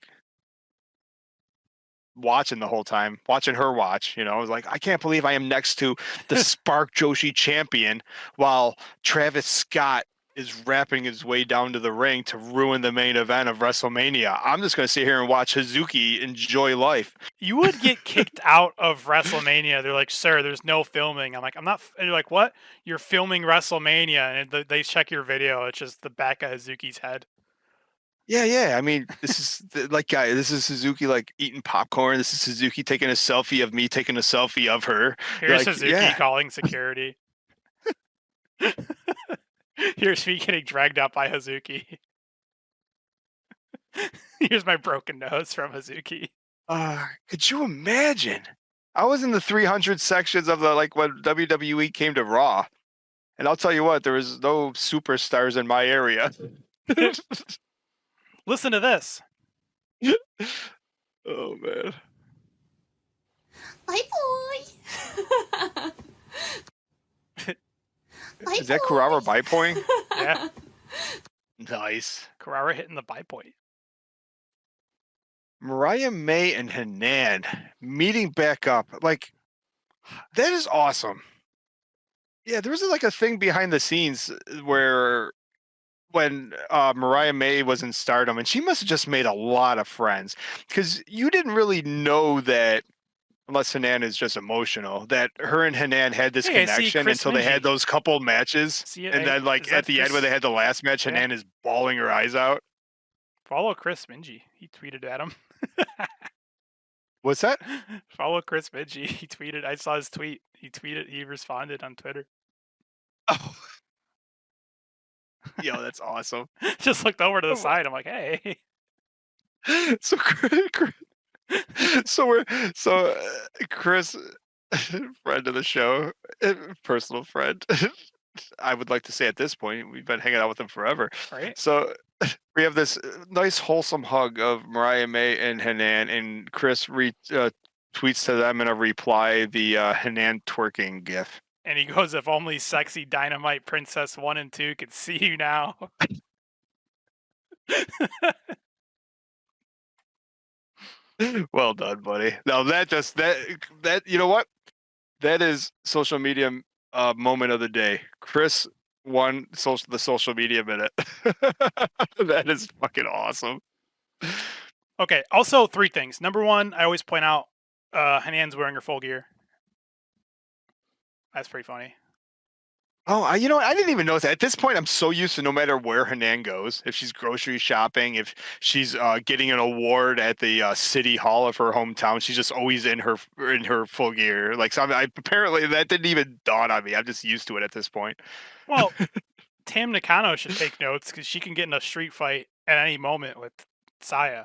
watching the whole time, watching her watch, I was like, I can't believe I am next to the Spark Joshi champion while Travis Scott is rapping his way down to the ring to ruin the main event of WrestleMania. I'm just going to sit here and watch Hazuki enjoy life. You would get kicked out of WrestleMania. They're like, sir, there's no filming. I'm like, I'm not. And you're like, what? You're filming WrestleMania. And they check your video. It's just the back of Hazuki's head. Yeah. I mean, this is this is Suzuki like eating popcorn. This is Suzuki taking a selfie of me taking a selfie of her. Here's like, Hazuki calling security. Here's me getting dragged out by Hazuki. Here's my broken nose from Hazuki. Could you imagine? I was in the 300 sections of the when WWE came to Raw, and I'll tell you what, there was no superstars in my area. Listen to this. Oh man. Bye boy. Is that Kurara bipoing? Yeah. Nice. Kurara hitting the bipoint. Mariah May and Hanan meeting back up. Like, that is awesome. Yeah, there was like a thing behind the scenes where when Mariah May was in Stardom, and she must have just made a lot of friends because you didn't really know that, unless Hanan is just emotional, that her and Hanan had this connection until they had those couple matches. And then at the end when they had the last match, Hanan is bawling her eyes out. Follow Chris Minji. He tweeted at him. What's that? Follow Chris Minji. He tweeted. I saw his tweet. He responded on Twitter. Oh. Yo, that's awesome. Just looked over to the side. I'm like, hey. So Chris, friend of the show, personal friend. I would like to say at this point, we've been hanging out with him forever. Right. So we have this nice wholesome hug of Mariah May and Hanan, and Chris tweets to them in a reply the Hanan twerking gif. And he goes, if only sexy Dynamite Princess 1 and 2 could see you now. Well done, buddy. Now that you know what? That is social media moment of the day. Chris won the social media minute. That is fucking awesome. Okay, also 3 things. Number 1, I always point out Hanan's wearing her full gear. That's pretty funny. Oh, I didn't even notice that. At this point, I'm so used to no matter where Hanan goes, if she's grocery shopping, if she's getting an award at the city hall of her hometown, she's just always in her full gear. Like, so apparently that didn't even dawn on me. I'm just used to it at this point. Well, Tam Nakano should take notes because she can get in a street fight at any moment with Saya.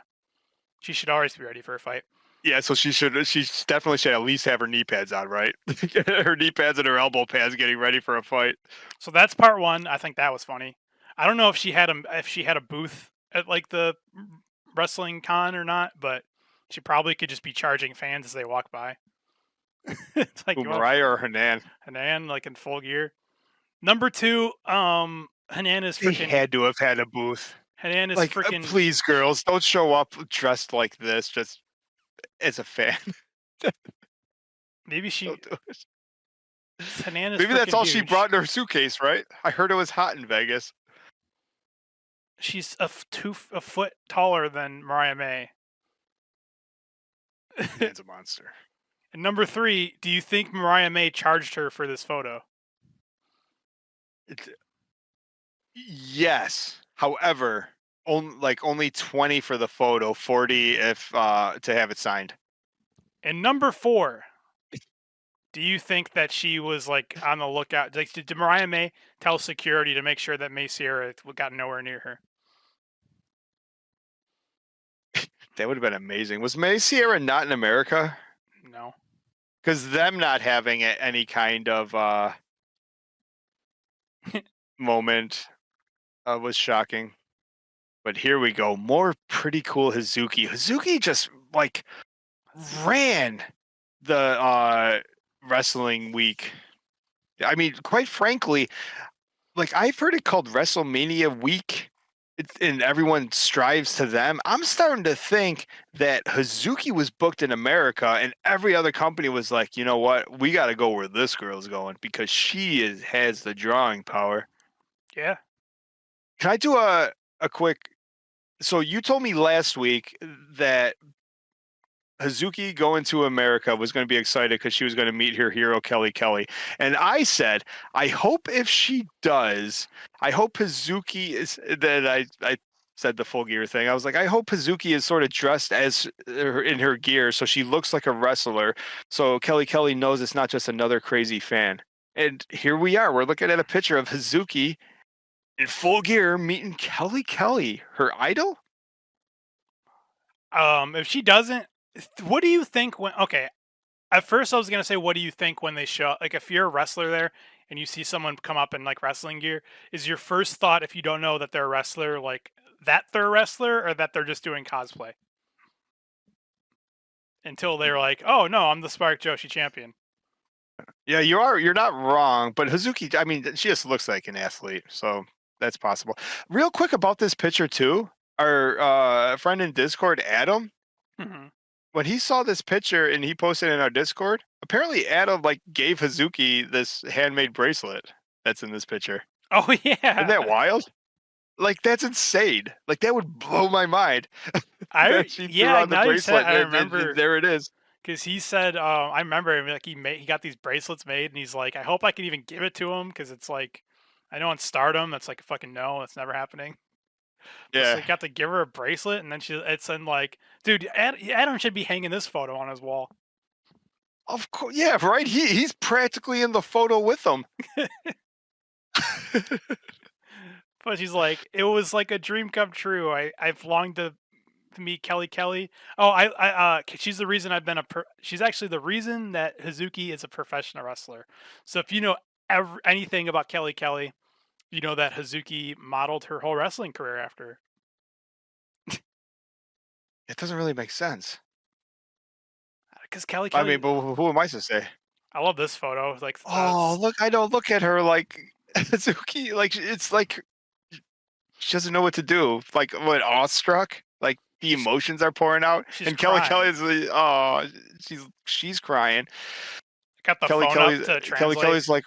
She should always be ready for a fight. Yeah, so she definitely should at least have her knee pads on, right? Her knee pads and her elbow pads getting ready for a fight. So that's part 1. I think that was funny. I don't know if she had a booth at like the wrestling con or not, but she probably could just be charging fans as they walk by. It's like Mariah or Hanan? Hanan, like in full gear. Number 2, Hanan is freaking. They had to have had a booth. Hanan is like, freaking. Please, girls, don't show up dressed like this. Just as a fan. Maybe she. Don't do it. Hanan is Maybe that's all she huge. brought in her suitcase, right? I heard it was hot in Vegas. She's a foot taller than Mariah May. Hanan's a monster. And number 3, do you think Mariah May charged her for this photo? Yes. However, only 20 for the photo, 40 if to have it signed. And number 4, do you think that she was like on the lookout? Like, did Mariah May tell security to make sure that May Sierra got nowhere near her? That would have been amazing. Was May Sierra not in America? No. Because them not having any kind of moment was shocking. But here we go. More pretty cool Hizuki. Hizuki just like ran the wrestling week. I mean, quite frankly, like I've heard it called WrestleMania week, and everyone strives to them. I'm starting to think that Hazuki was booked in America, and every other company was like, you know what, we got to go where this girl's going because she has the drawing power. Yeah. Can I do a quick? So you told me last week that Hazuki going to America was going to be excited because she was going to meet her hero Kelly Kelly, and I said, I hope if she does, I hope Hazuki is. Then I said the full gear thing. I was like, I hope Hazuki is sort of dressed as in her gear, so she looks like a wrestler. So Kelly Kelly knows it's not just another crazy fan. And here we are. We're looking at a picture of Hazuki in full gear meeting Kelly Kelly, her idol. If she doesn't, what do you think when? Okay, at first I was gonna say, what do you think when they show? Like, if you're a wrestler there and you see someone come up in like wrestling gear, is your first thought, if you don't know that they're a wrestler, like that they're a wrestler or that they're just doing cosplay? Until they're like, oh no, I'm the Spark Joshi champion. Yeah, you're not wrong, but Hazuki, I mean, she just looks like an athlete, so that's possible. Real quick about this picture too, our friend in Discord, Adam, Mm-hmm. when he saw this picture and he posted in our Discord, apparently Adam like gave Hazuki this handmade bracelet that's in this picture. Oh yeah, Isn't that wild? Like that's insane. Like that would blow my mind. That she threw on the now you said bracelet. it, I and remember. there it is. Because he said, I remember him, like he got these bracelets made, and he's like, I hope I can even give it to him, because it's like, I know in Stardom, that's like a fucking no, that's never happening. But so Yeah. he got to give her a bracelet, and then it's in like, dude, Adam should be hanging this photo on his wall. Of course, yeah, right. He's practically in the photo with them. But she's like, it was like a dream come true. I've longed to meet Kelly Kelly. Oh, she's the reason I've been she's actually the reason that Hazuki is a professional wrestler. So if you know anything about Kelly Kelly, you know that Hazuki modeled her whole wrestling career after her. It doesn't really make sense. Because Kelly I Kelly, mean, but who am I to say? I love this photo. Like, Oh, look! I don't look at her like Hazuki. Like it's like she doesn't know what to do. Like what, awestruck? Like the emotions are pouring out, she's and Kelly crying. Kelly's oh, she's crying. Got the Kelly phone Kelly's up to Kelly translate. Kelly's like,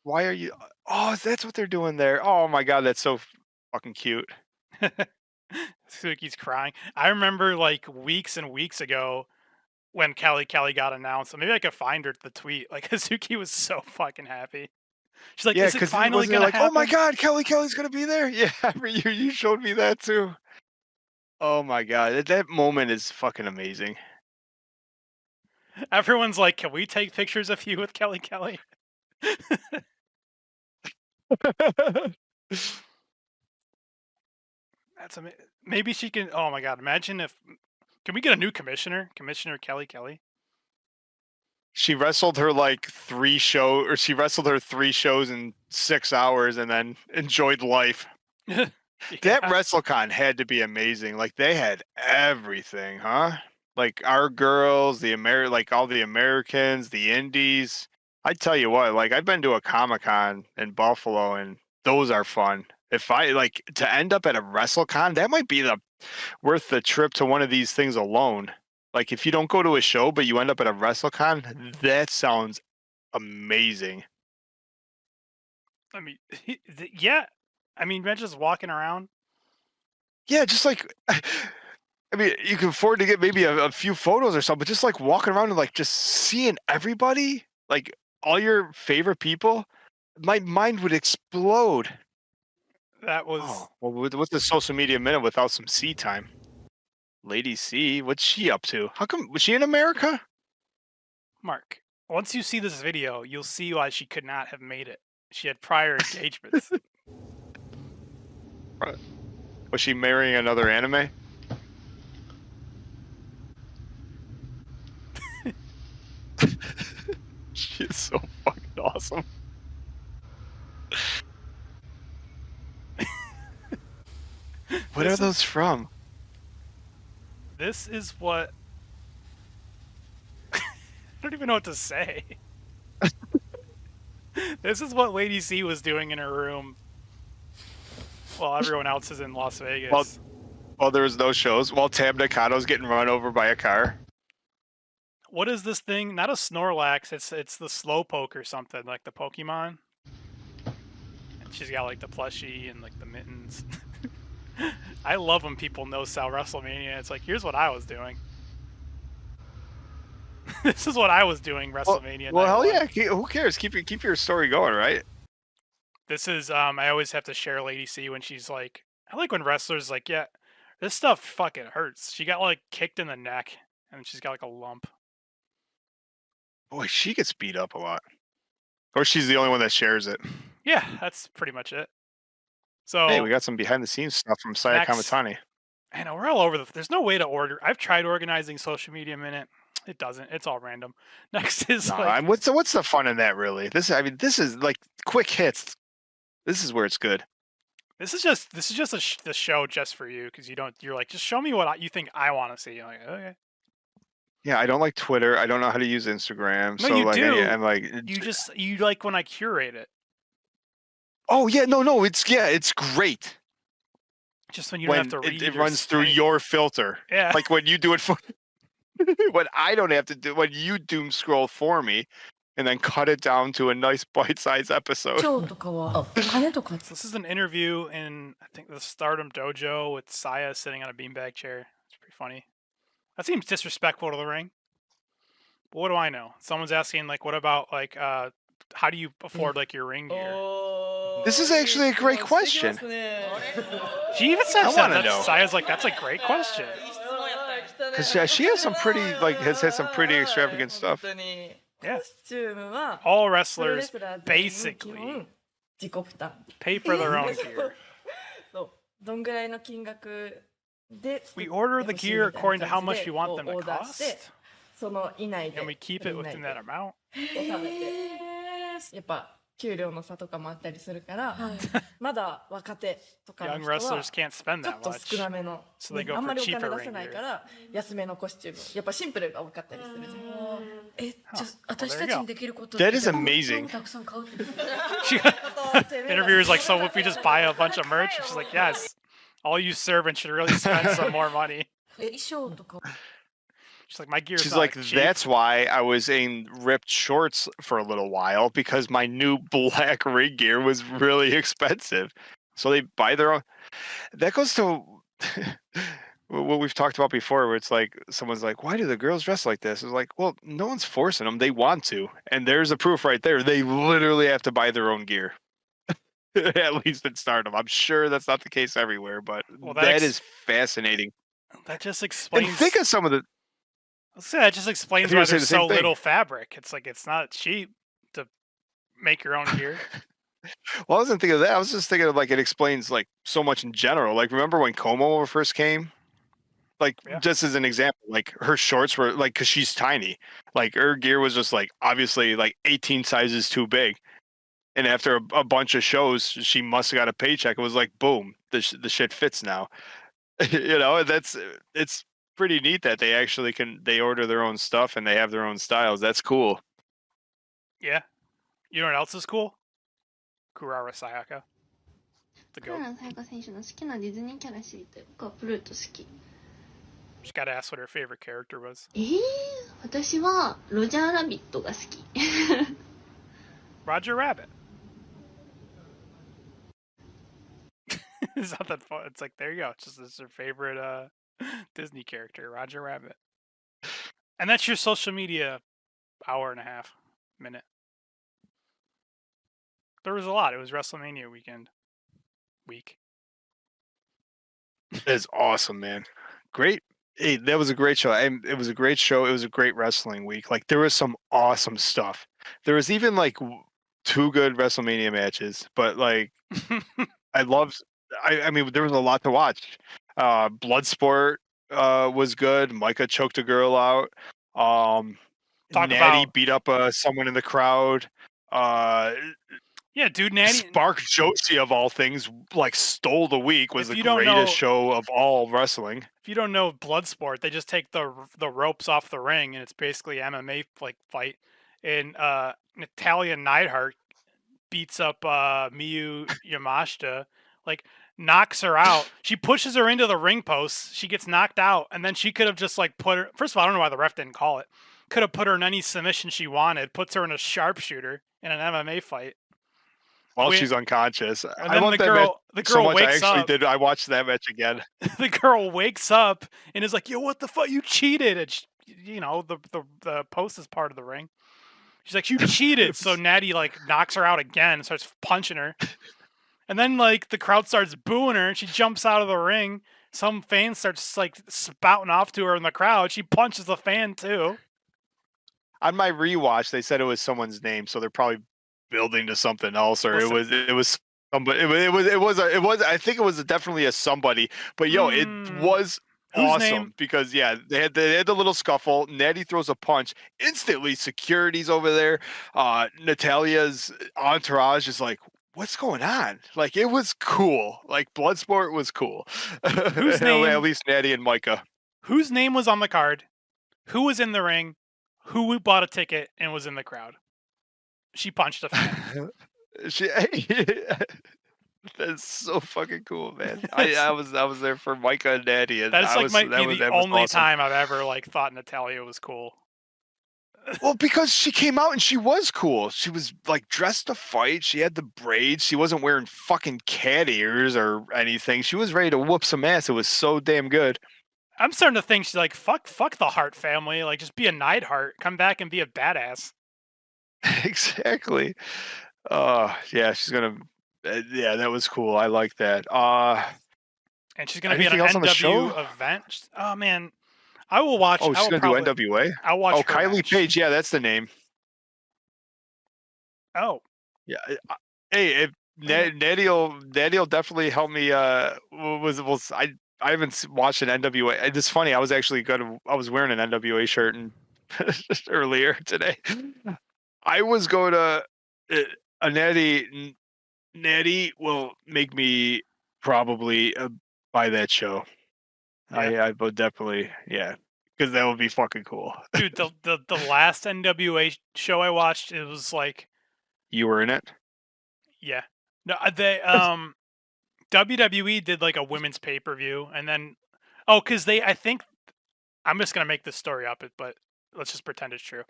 why are you? Oh, that's what they're doing there. Oh my god, that's so fucking cute. Suzuki's crying. I remember like weeks and weeks ago when Kelly Kelly got announced. So maybe I could find her the tweet. Like Hazuki was so fucking happy. She's like, Yeah, "Is it because finally wasn't it gonna like, happen?" oh my god, Kelly Kelly's gonna be there? Yeah, you showed me that too. Oh my god, that moment is fucking amazing. Everyone's like, "Can we take pictures of you with Kelly Kelly?" That's amazing. Maybe she can. Oh my god! Imagine if. Can we get a new commissioner? Commissioner Kelly Kelly. She wrestled her like she wrestled her 3 shows in 6 hours and then enjoyed life. Yeah. That WrestleCon had to be amazing. Like they had everything, huh? Like our girls, like all the Americans, the indies. I tell you what, like I've been to a Comic-Con in Buffalo and those are fun. If I like to end up at a WrestleCon, that might be worth the trip to one of these things alone. Like if you don't go to a show but you end up at a WrestleCon, that sounds amazing. I mean, yeah. I mean, imagine just walking around. Yeah, just like I mean, you can afford to get maybe a few photos or something, but just like walking around and like just seeing everybody, like all your favorite people, my mind would explode. That was Oh, well, what's the social media minute without some C time? Lady C, what's she up to? How come was she in America? Mark. Once you see this video, you'll see why she could not have made it. She had prior engagements. Was she marrying another anime? She is so fucking awesome. What are those from? This is what I don't even know what to say. This is what Lady C was doing in her room while everyone else is in Las Vegas. Well, there was no shows. While Tam McConnell's getting run over by a car. What is this thing? Not a Snorlax. It's the Slowpoke or something, like the Pokemon. And she's got like the plushie and like the mittens. I love when people no sell WrestleMania. It's like, here's what I was doing. This is what I was doing WrestleMania. Well, hell night yeah. Who cares? Keep your story going, right? This is I always have to share Lady C when she's like, I like when wrestlers like, yeah, this stuff fucking hurts. She got like kicked in the neck and she's got like a lump. Boy, she gets beat up a lot. Or she's the only one that shares it. Yeah, that's pretty much it. So Hey, we got some behind the scenes stuff from Saya next- Kamatani. I know we're all over there's no way to order. I've tried organizing social media minute. It doesn't. It's all random. Next is What's the fun in that really? This is like quick hits. This is where it's good. This is just the show just for you because you're like, just show me what you think I want to see. You're like, okay. Yeah, I don't like Twitter. I don't know how to use Instagram. No, so you like, do. I'm like, You like when I curate it. oh yeah, no, it's great. Just when you don't have to read it runs through screen. your filter. Yeah. Like when you do it for when I don't have to do when you doom scroll for me and then cut it down to a nice bite-sized episode. 蝶とかは金とか So this is an interview in I think the Stardom dojo with Saya sitting on a beanbag chair. It's pretty funny. That seems disrespectful to the ring. But what do I know? Someone's asking like, what about like how do you afford like your ring gear? This is actually a great question. She even said I wanna that. know. Saya's like, that's a great question. Because she has some pretty has had some pretty extravagant stuff. Yeah. コスチュームは All プロレ wrestlers スラー全員基 basically 本自己負担 pay for their own gear. そうどんぐらいの金額で We order the 欲しい gear みたいな according to how 感 much じ we で want こ them う to オーダーして cost, その以内で and we keep it 以内 within で that amount. 収めてやっぱ給料の差とかもあったりするから、まだ若手とかの Young 人は wrestlers can't spend ちょ that っと much. 少なめの、 So they ね go あんま for りお cheaper 金出せない ring か gear. ら安めのコスチュームやっぱシンプルが多かったりするじゃんじゃ Well, 私 there た you ち go. にできること That is amazing. たくさん買うって Interviewer's like, so if we just buy a bunch of merch? And she's like, yes. All you servants should really spend some more money. 衣装とか She's like, my gear's She's not like, cheap. that's why I was in ripped shorts for a little while because my new black ring gear was really expensive. So they buy their own. That goes to what we've talked about before, where it's like someone's like, why do the girls dress like this? It's like, well, no one's forcing them. They want to. And there's a proof right there. They literally have to buy their own gear. At least in Stardom. I'm sure that's not the case everywhere, but Well, that is fascinating. That just And explains. think of some of the. Let's say that just explains you were why saying there's the same so thing. little fabric. It's like it's not cheap to make your own gear. Well, I wasn't thinking of that. I was just thinking of like it explains like so much in general. Like remember when Como first came? Like Yeah. just as an example, like her shorts were like because she's tiny. Like her gear was just like obviously like 18 sizes too big. And after a bunch of shows, she must have got a paycheck. It was like boom, the shit fits now. You know, and it's pretty neat that they actually they order their own stuff and they have their own styles. That's cool. Yeah. You know what else is cool? Kurara Sayaka. The 倉 goat. 野彩香選手の好きなディズニーキャラ知りたい。僕はプルート好き。 Just gotta ask what her favorite character was. 私はロジャーラビットが好き。 Roger Rabbit. It's not that fun. It's like, there you go. It's her favorite Disney character, Roger Rabbit. And that's your social media hour and a half minute. There was a lot. It was WrestleMania weekend. week. That is awesome, man. Great. Hey, that was a great show. It was a great show. It was a great wrestling week. Like there was some awesome stuff. There was even like 2 good WrestleMania matches, but like I loved. I mean, there was a lot to watch. Bloodsport was good. Micah choked a girl out. Talk Natty about beat up someone in the crowd. yeah, dude. Natty. Spark Joshi of all things, like stole the week. Was If the you don't know- greatest show of all wrestling. If you don't know Bloodsport, they just take the ropes off the ring, and it's basically MMA like fight. And Natalia Neidhart beats up Miyu Yamashita, like knocks her out. She pushes her into the ring post. She gets knocked out, and then she could have just like put her. First of all, I don't know why the ref didn't call it. Could have put her in any submission she wanted. Puts her in a sharpshooter in an MMA fight. While she's unconscious. And I then love the that girl, match so much. I wakes actually up. did. I watched that match again. The girl wakes up and is like, "Yo, what the fuck? You cheated!" And she, the post is part of the ring. She's like, "You cheated!" So Natty like knocks her out again, and starts punching her, and then like the crowd starts booing her, and she jumps out of the ring. Some fan starts like spouting off to her in the crowd. She punches the fan too. On my rewatch, they said it was someone's name, so they're probably building to something else, or Listen. it was somebody. It was. I think it was definitely a somebody. But yo, it was Whose awesome name? because yeah, they had the little scuffle. Natty throws a punch. Instantly, security's over there. Natalia's entourage is like, what's going on? Like it was cool. Like Bloodsport was cool. Whose name? At least Natty and Micah. Whose name was on the card? Who was in the ring? Who bought a ticket and was in the crowd? She punched a fan. That's so fucking cool, man. I was there for Micah and Natty, and That is like that might be was the only awesome. time I've ever like thought Natalia was cool. Well, because she came out and she was cool. She was like dressed to fight. She had the braids. She wasn't wearing fucking cat ears or anything. She was ready to whoop some ass. It was so damn good. I'm starting to think she's like, fuck the Hart family. Like, just be a Neidhart. Come back and be a badass. Exactly. Yeah, she's gonna. Yeah, that was cool. I like that. And she's gonna be at an anything else on the show? NW event. Oh man, I will watch. Oh, I she's will gonna probably, do NWA. I'll watch. Oh, her Kylie match. Page. Yeah, that's the name. Oh, Yeah. Hey, Natty'll definitely help me. I haven't watched an NWA. It's funny. I was actually I was wearing an NWA shirt and earlier today. I was going to a Natty will make me probably buy that show. Yeah. I would definitely, yeah, because that would be fucking cool. dude, the last NWA show I watched, it was like, You were in it. yeah, no, they WWE did like a women's pay-per-view, and then because I think I'm just gonna make this story up, but let's just pretend it's true.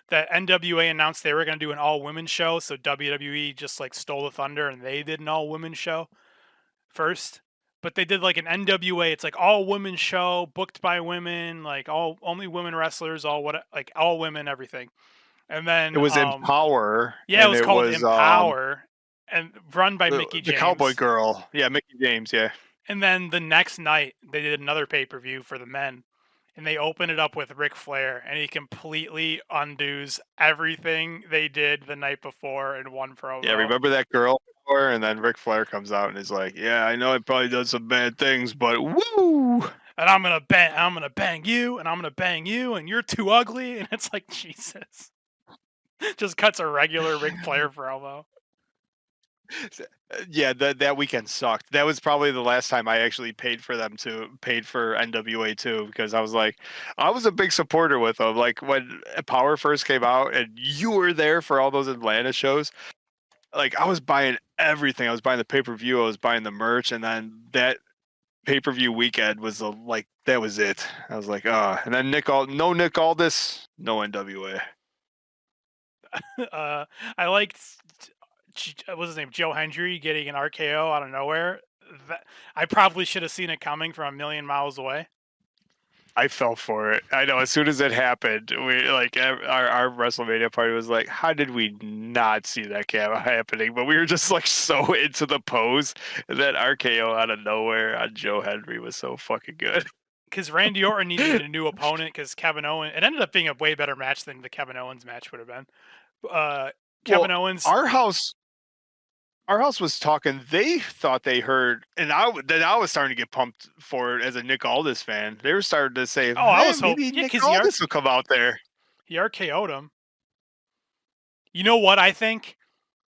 That NWA announced they were gonna do an all-women show, so WWE just like stole the thunder and they did an all-women show first. But they did like an NWA, it's like all women show, booked by women, like only women wrestlers, like all women, everything. And then It was Empower. Yeah, it was called was, Empower, and run by Mickey the James. Cowboy Girl. Yeah, Mickey James. Yeah. And then the next night, they did another pay-per-view for the men. And they open it up with Ric Flair, and he completely undoes everything they did the night before in one promo. Yeah, remember that girl? And then Ric Flair comes out and is like, "Yeah, I know I probably done some bad things, but woo!" And I'm gonna bang you, and I'm gonna bang you, and you're too ugly. And it's like, Jesus. Just cuts a regular Ric Flair promo. Yeah, that weekend sucked. That was probably the last time I actually paid for NWA too, because I was a big supporter with them. Like when Power first came out, and you were there for all those Atlanta shows. Like I was buying everything. I was buying the pay-per-view. I was buying the merch, and then that pay-per-view weekend was that was it. I was like, and then Nick Aldis, no NWA. I liked, what's his name, Joe Hendry getting an RKO out of nowhere. I probably should have seen it coming from a million miles away. I fell for it. I know. As soon as it happened, we like our WrestleMania party was like, how did we not see that happening? But we were just like so into the pose, and that RKO out of nowhere on Joe Henry was so fucking good. Because Randy Orton needed a new opponent because Kevin Owens. It ended up being a way better match than the Kevin Owens match would have been. Kevin Owens. Our house was talking. They thought they heard, and then I was starting to get pumped for it as a Nick Aldis fan. They were starting to say, Oh, I "Hey, was hoping- maybe yeah, Nick 'cause he Aldis will come out there." He RKO'd him. You know what I think?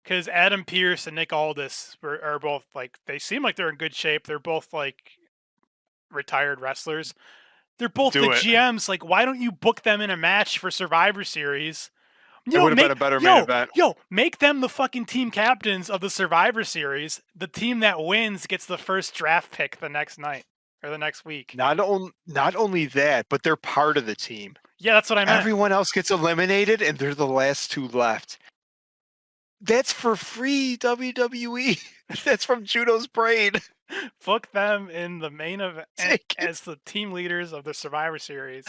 Because Adam Pearce and Nick Aldis are both like, they seem like they're in good shape. They're both like retired wrestlers. They're both Do the it. GMs. Like, why don't you book them in a match for Survivor Series? It would have been a better main event. Make them the fucking team captains of the Survivor Series. The team that wins gets the first draft pick the next night or the next week. Not only that, but they're part of the team. Yeah, that's what I meant. Everyone else gets eliminated, and they're the last two left. That's for free, WWE. That's from Judo's brain. Book them in the main event Take it. as the team leaders of the Survivor Series.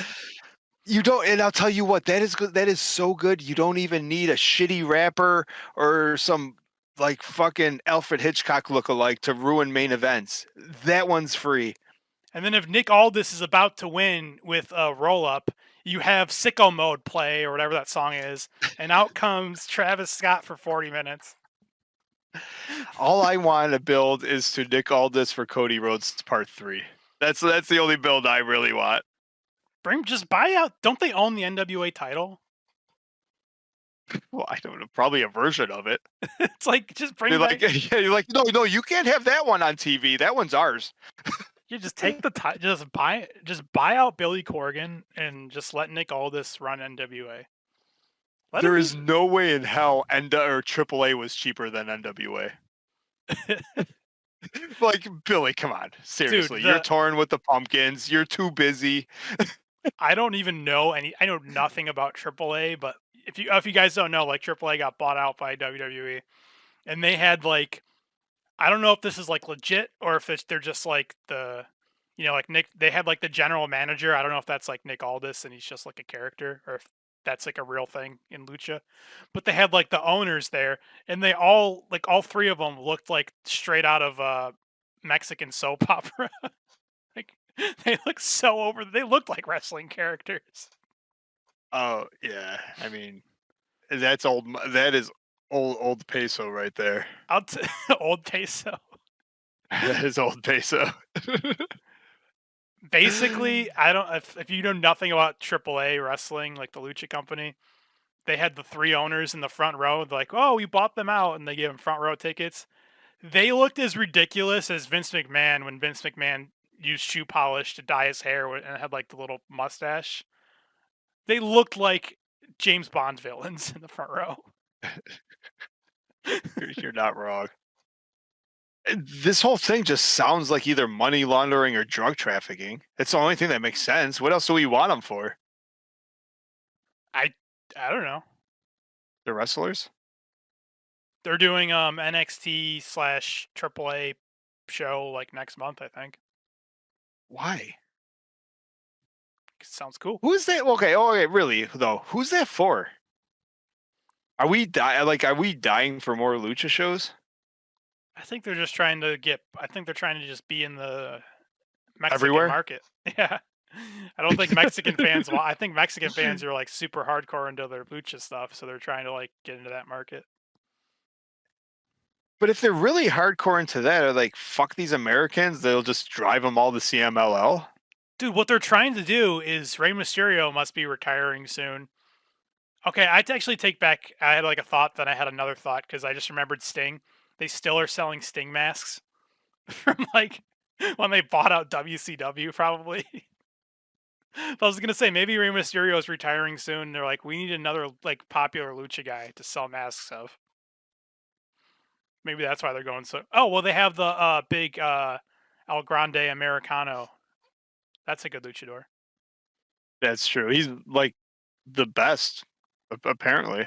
You don't, and I'll tell you what, that is good. That is so good. You don't even need a shitty rapper or some like fucking Alfred Hitchcock lookalike to ruin main events. That one's free. And then if Nick Aldis is about to win with a roll-up, you have Sicko Mode play or whatever that song is, and out comes Travis Scott for 40 minutes. All I want to build is to Nick Aldis for Cody Rhodes Part 3. That's the only build I really want. Just buy out. Don't they own the NWA title? Well, I don't know. Probably a version of it. It's like, just bring You're back. like, yeah, you're like, no, you can't have that one on TV. That one's ours. You just take the just buy out Billy Corgan and just let Nick Aldis run NWA. There is no way in hell or AAA was cheaper than NWA. Like, Billy, come on. Seriously. Dude, you're torn with the pumpkins. You're too busy. I don't even know I know nothing about AAA, but if you guys don't know, like, AAA got bought out by WWE, and they had like, I don't know if this is like legit or if they're just like like Nick. They had like the general manager. I don't know if that's like Nick Aldis and he's just like a character, or if that's like a real thing in Lucha. But they had like the owners there, and they all three of them looked like straight out of Mexican soap opera. Like, they look so over. They looked like wrestling characters. Oh, yeah. I mean, that's old. That is old peso right there. Old peso. That is old peso. Basically, I don't. If you know nothing about AAA wrestling, like the Lucha Company, they had the three owners in the front row. They're like, "Oh, we bought them out," and they gave them front row tickets. They looked as ridiculous as Vince McMahon when Vince McMahon used shoe polish to dye his hair and had like the little mustache. They looked like James Bond villains in the front row. You're not wrong. This whole thing just sounds like either money laundering or drug trafficking. It's the only thing that makes sense. What else do we want them for? I don't know. The wrestlers? They're doing NXT / AAA show like next month, I think. Why? Sounds cool. Who's that? Okay, really though. Who's that for? Are we dying for more lucha shows? I think they're just trying to just be in the Mexican Everywhere? market. Yeah. I don't think Mexican fans I think Mexican fans are like super hardcore into their lucha stuff, so they're trying to like get into that market. But if they're really hardcore into that, are like, fuck these Americans, they'll just drive them all to CMLL? Dude, what they're trying to do is Rey Mysterio must be retiring soon. Okay, I'd actually take back, I had like a thought, then I had another thought, because I just remembered Sting. They still are selling Sting masks from like when they bought out WCW, probably. But I was going to say, maybe Rey Mysterio is retiring soon. They're like, we need another like popular lucha guy to sell masks of. Maybe that's why they're going so... Oh, well, they have the big El Grande Americano. That's a good luchador. That's true. He's like the best, apparently.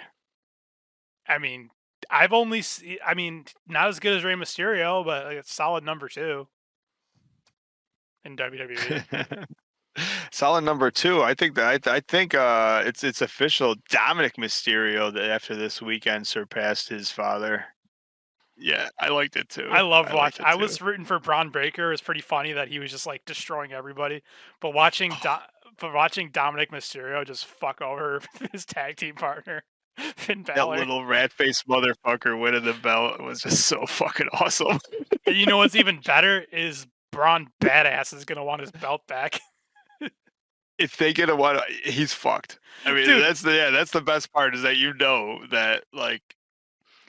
I mean, not as good as Rey Mysterio, but like, it's solid number 2 in WWE. Solid number 2. I think it's official. Dominic Mysterio that after this weekend surpassed his father. Yeah, I liked it too. I loved liked watching. it I too. was rooting for Braun Breaker. It was pretty funny that he was just like destroying everybody. But watching Dominic Mysterio just fuck over his tag team partner, Finn That Balor. little rat faced motherfucker winning the belt was just so fucking awesome. And you know what's even better is Braun Badass is gonna want his belt back. If they get he's fucked. I mean, Dude. that's the best part is that that like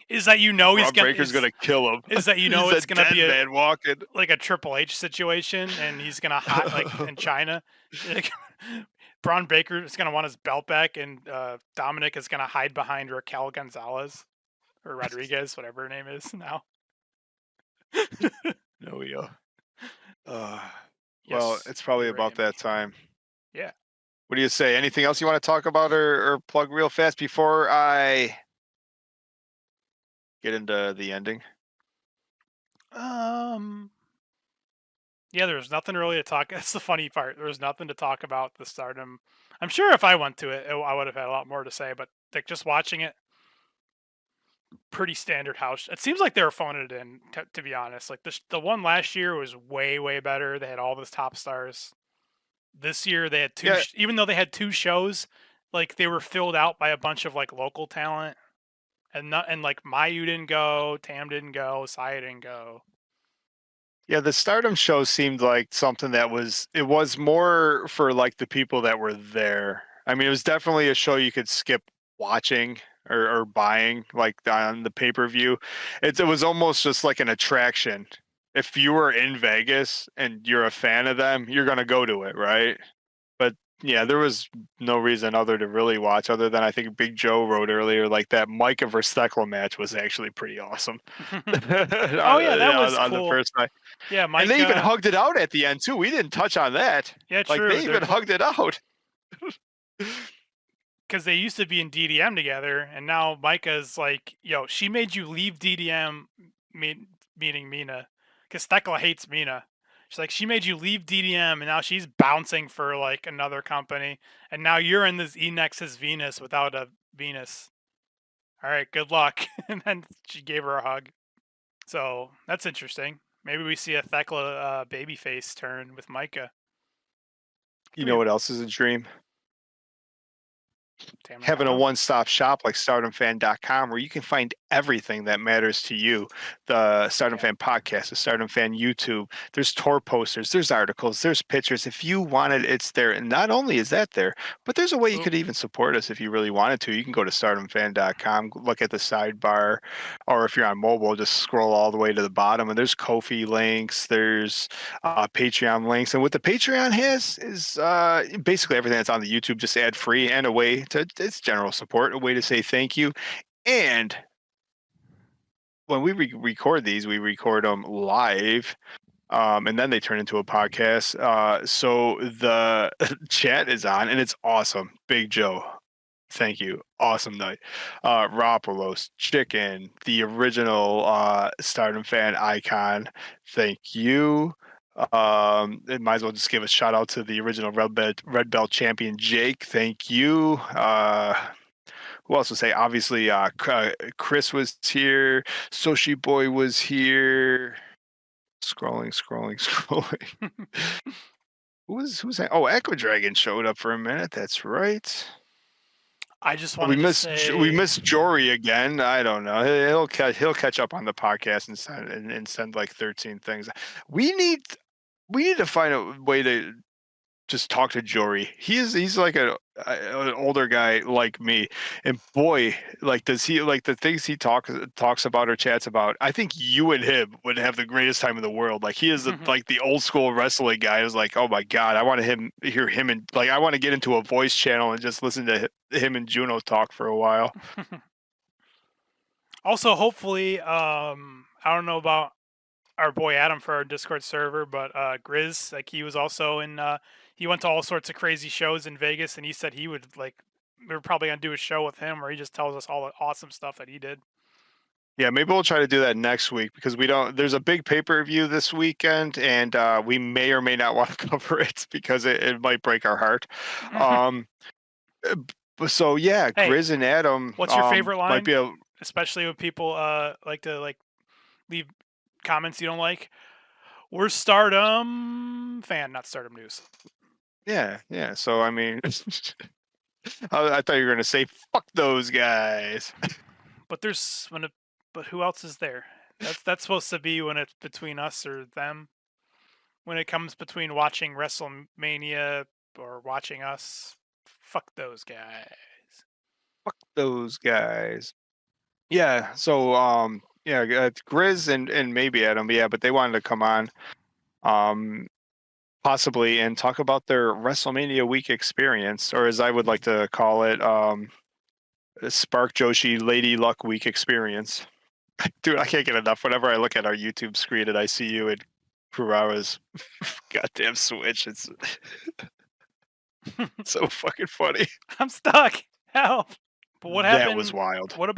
Is that he's Braun Breaker's gonna kill him. Is that He's it's a gonna dead be man walking. like a Triple H situation, and he's gonna hide like in China. Like, Braun Breaker is gonna want his belt back, and Dominic is gonna hide behind Raquel Gonzalez or Rodriguez, whatever her name is now. No, we go. Well, Yes, it's probably you're about right, that time. Yeah. What do you say? Anything else you want to talk about or plug real fast before I get into the ending? Yeah, there was nothing really to talk. That's the funny part. There was nothing to talk about the Stardom. I'm sure if I went to it, I would have had a lot more to say. But like just watching it, pretty standard house. It seems like they were phoning it in. To be honest, like the one last year was way better. They had all those top stars. This year they had two. Yeah. Even though they had 2 shows, like they were filled out by a bunch of like local talent, and like Mayu didn't go, Tam didn't go, Saya didn't go. Yeah, the Stardom show seemed like something that was more for like the people that were there. I mean, it was definitely a show you could skip watching or buying like on the pay-per-view. It was almost just like an attraction. If you were in Vegas and you're a fan of them, you're going to go to it, right? But yeah, there was no reason other to really watch other than I think Big Joe wrote earlier, like that Micah versus Thekla match was actually pretty awesome. Oh yeah, that was on cool. the first night. Yeah, Micah. And they even hugged it out at the end too. We didn't touch on that. Yeah, like true. they even hugged it out. Because they used to be in DDM together, and now Micah's like, yo, she made you leave DDM, meaning Mina, because Thekla hates Mina. She's like, she made you leave DDM, and now she's bouncing for like another company, and now you're in this Enex's Venus without a Venus. All right, good luck. And then she gave her a hug. So that's interesting. Maybe we see a Thekla babyface turn with Micah. You know what else is a dream? Tam Having a McConnell. one-stop shop like StardomFan.com where you can find everything that matters to you. The Stardom Fan Podcast, the Stardom Fan YouTube. There's tour posters, there's articles, there's pictures. If you want it, it's there. And not only is that there, but there's a way you could even support us if you really wanted to. You can go to StardomFan.com, look at the sidebar, or if you're on mobile, just scroll all the way to the bottom. And there's Ko-fi links, there's Patreon links. And what the Patreon has is basically everything that's on the YouTube, just ad-free, and a way to, it's general support, a way to say thank you. And when we record these, we record them live, and then they turn into a podcast. So the chat is on, and it's awesome. Big Joe, thank you. Awesome night. Ropolos, Chicken, the original Stardom Fan icon, thank you. It might as well just give a shout out to the original red belt champion Jake. Thank you. Who else would say? Obviously, Chris was here. Soshi Boy was here. Scrolling. Who's that? Oh, Echo Dragon showed up for a minute. That's right. I just want to say we missed Jory again. I don't know. He'll catch up on the podcast and send like 13 things. We need to find a way to just talk to Jory. He's like an older guy like me, and boy, like does he like the things he talks about or chats about. I think you and him would have the greatest time in the world. Like he is like the old school wrestling guy. Who's like, oh my god, I want to hear him and like I want to get into a voice channel and just listen to him and Juno talk for a while. Also, hopefully, I don't know about our boy Adam for our Discord server, but Grizz, like he was also in. He went to all sorts of crazy shows in Vegas, and he said he would like. We're probably gonna do a show with him where he just tells us all the awesome stuff that he did. Yeah, maybe we'll try to do that next week because we don't. There's a big pay-per-view this weekend, and we may or may not want to cover it because it might break our heart. Um, so yeah, Hey, Grizz and Adam. What's your favorite line? Might be a Especially when people like to leave comments you don't like. We're Stardom fan, not Stardom News. yeah. So I mean, I thought you were gonna say fuck those guys. But but who else is there? That's supposed to be when it's between us or them. When it comes between watching WrestleMania or watching us, fuck those guys. Fuck those guys. Yeah. So yeah, Grizz and maybe Adam. Yeah, but they wanted to come on. Possibly and talk about their WrestleMania week experience, or as I would like to call it, Spark Joshi Lady Luck week experience. Dude, I can't get enough. Whenever I look at our YouTube screen and I see you and Kurara's goddamn switch, it's so fucking funny. I'm stuck. Help. But what happened? That was wild. What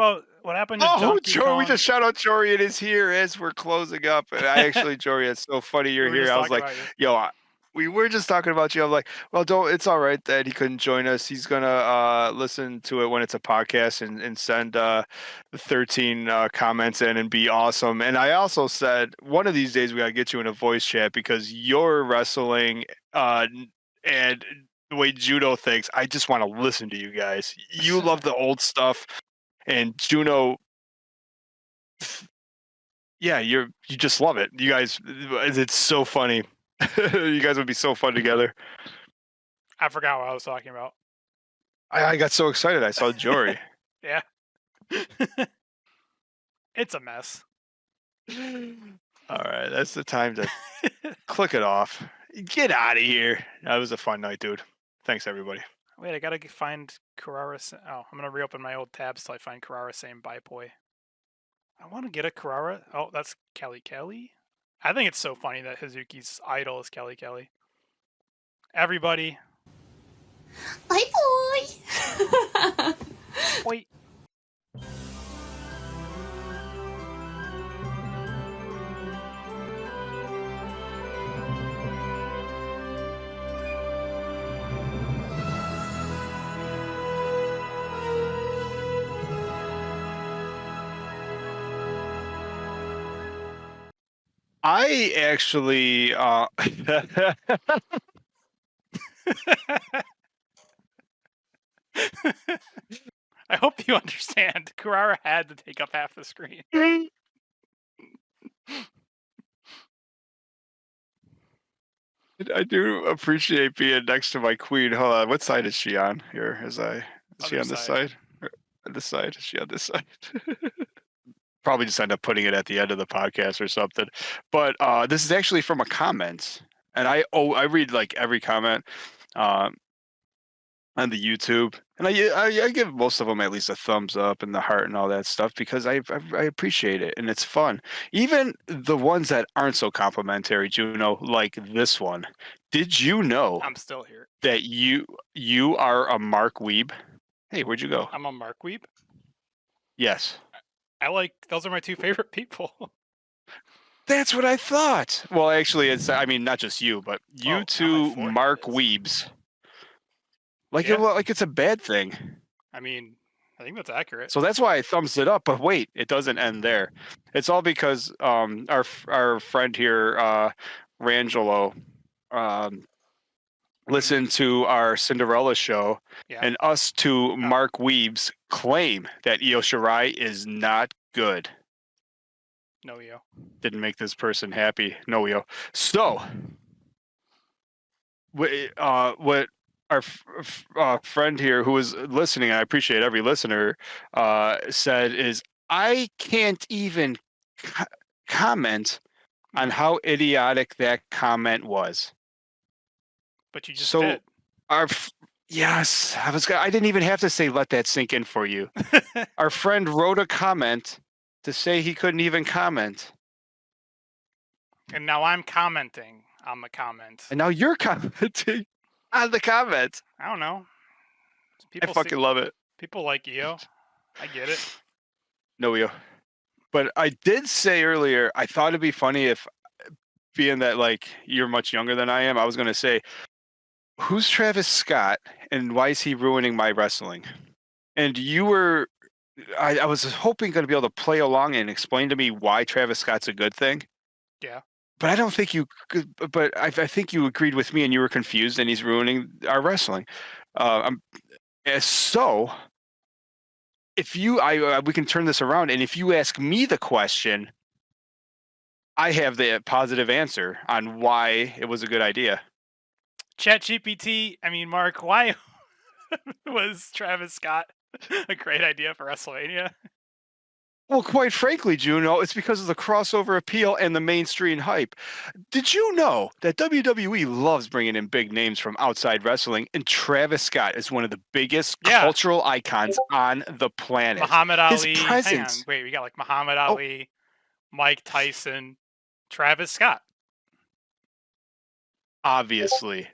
happened to Oh, Donkey Jory, Kong? we just shout out Jory and is here as we're closing up. And I actually, Jory, it's so funny you're We were here. just I was talking like, about yo, we were just talking about you. I'm like, well, it's all right that he couldn't join us. He's gonna listen to it when it's a podcast and send 13 comments in and be awesome. And I also said one of these days we gotta get you in a voice chat because your wrestling and the way Judo thinks, I just want to listen to you guys. You love the old stuff, and Juno. Yeah, you just love it. You guys, it's so funny. You guys would be so fun together. I forgot what I was talking about. I got so excited. I saw Jory. Yeah. It's a mess. All right, that's the time to click it off. Get out of here. That was a fun night, dude. Thanks, everybody. Wait, I gotta find Kurara. Oh, I'm gonna reopen my old tabs till I find Kurara saying bye, boy. I want to get a Kurara. Oh, that's Kelly Kelly. I think it's so funny that Hizuki's idol is Kelly Kelly. Everybody. Bye bye. Wait. I actually I hope you understand. Kurara had to take up half the screen. I do appreciate being next to my queen. Hold on, what side is she on here? Is she on this side? Or this side? Is she on this side? Probably just end up putting it at the end of the podcast or something. But this is actually from a comment, and I read like every comment on the YouTube, and I give most of them at least a thumbs up and the heart and all that stuff because I appreciate it and it's fun. Even the ones that aren't so complimentary, Juno, like this one. Did you know I'm still here. that you are a Mark Weeb? Hey, where'd you go? I'm a Mark Weeb. Yes. Those are my two favorite people. That's what I thought. Well, actually, it's not just you, but you Oh, two on my forehead Mark it is. Weebs. Like Yeah. like it's a bad thing. I mean, I think that's accurate. So that's why I thumbs it up. But wait, it doesn't end there. It's all because our friend here, Rangelo, listened to our Cinderella show, Yeah. and us two Mark Weebs claim that Io Shirai is not good. No, yo. Didn't make this person happy. No, yo. So, what our friend here who was listening, and I appreciate every listener, said is, I can't even comment on how idiotic that comment was. But you just did. Yes, I didn't even have to say let that sink in for you. Our friend wrote a comment to say he couldn't even comment. And now I'm commenting on the comment. And now you're commenting on the comment. I don't know. I fucking love it. People like Io. I get it. No, yo. But I did say earlier, I thought it'd be funny if, being that like you're much younger than I am, I was going to say, who's Travis Scott and why is he ruining my wrestling? And you were, I was hoping going to be able to play along and explain to me why Travis Scott's a good thing. Yeah. But I don't think you could. But I think you agreed with me, and you were confused, and he's ruining our wrestling. So, if you, we can turn this around, and if you ask me the question, I have the positive answer on why it was a good idea. ChatGPT. I mean, Mark, why was Travis Scott a great idea for WrestleMania? Well, quite frankly, Juno, it's because of the crossover appeal and the mainstream hype. Did you know that WWE loves bringing in big names from outside wrestling, and Travis Scott is one of the biggest cultural icons on the planet? Muhammad Ali. His presence. Hang on. Wait, we got like Muhammad Ali, Mike Tyson, Travis Scott. Obviously.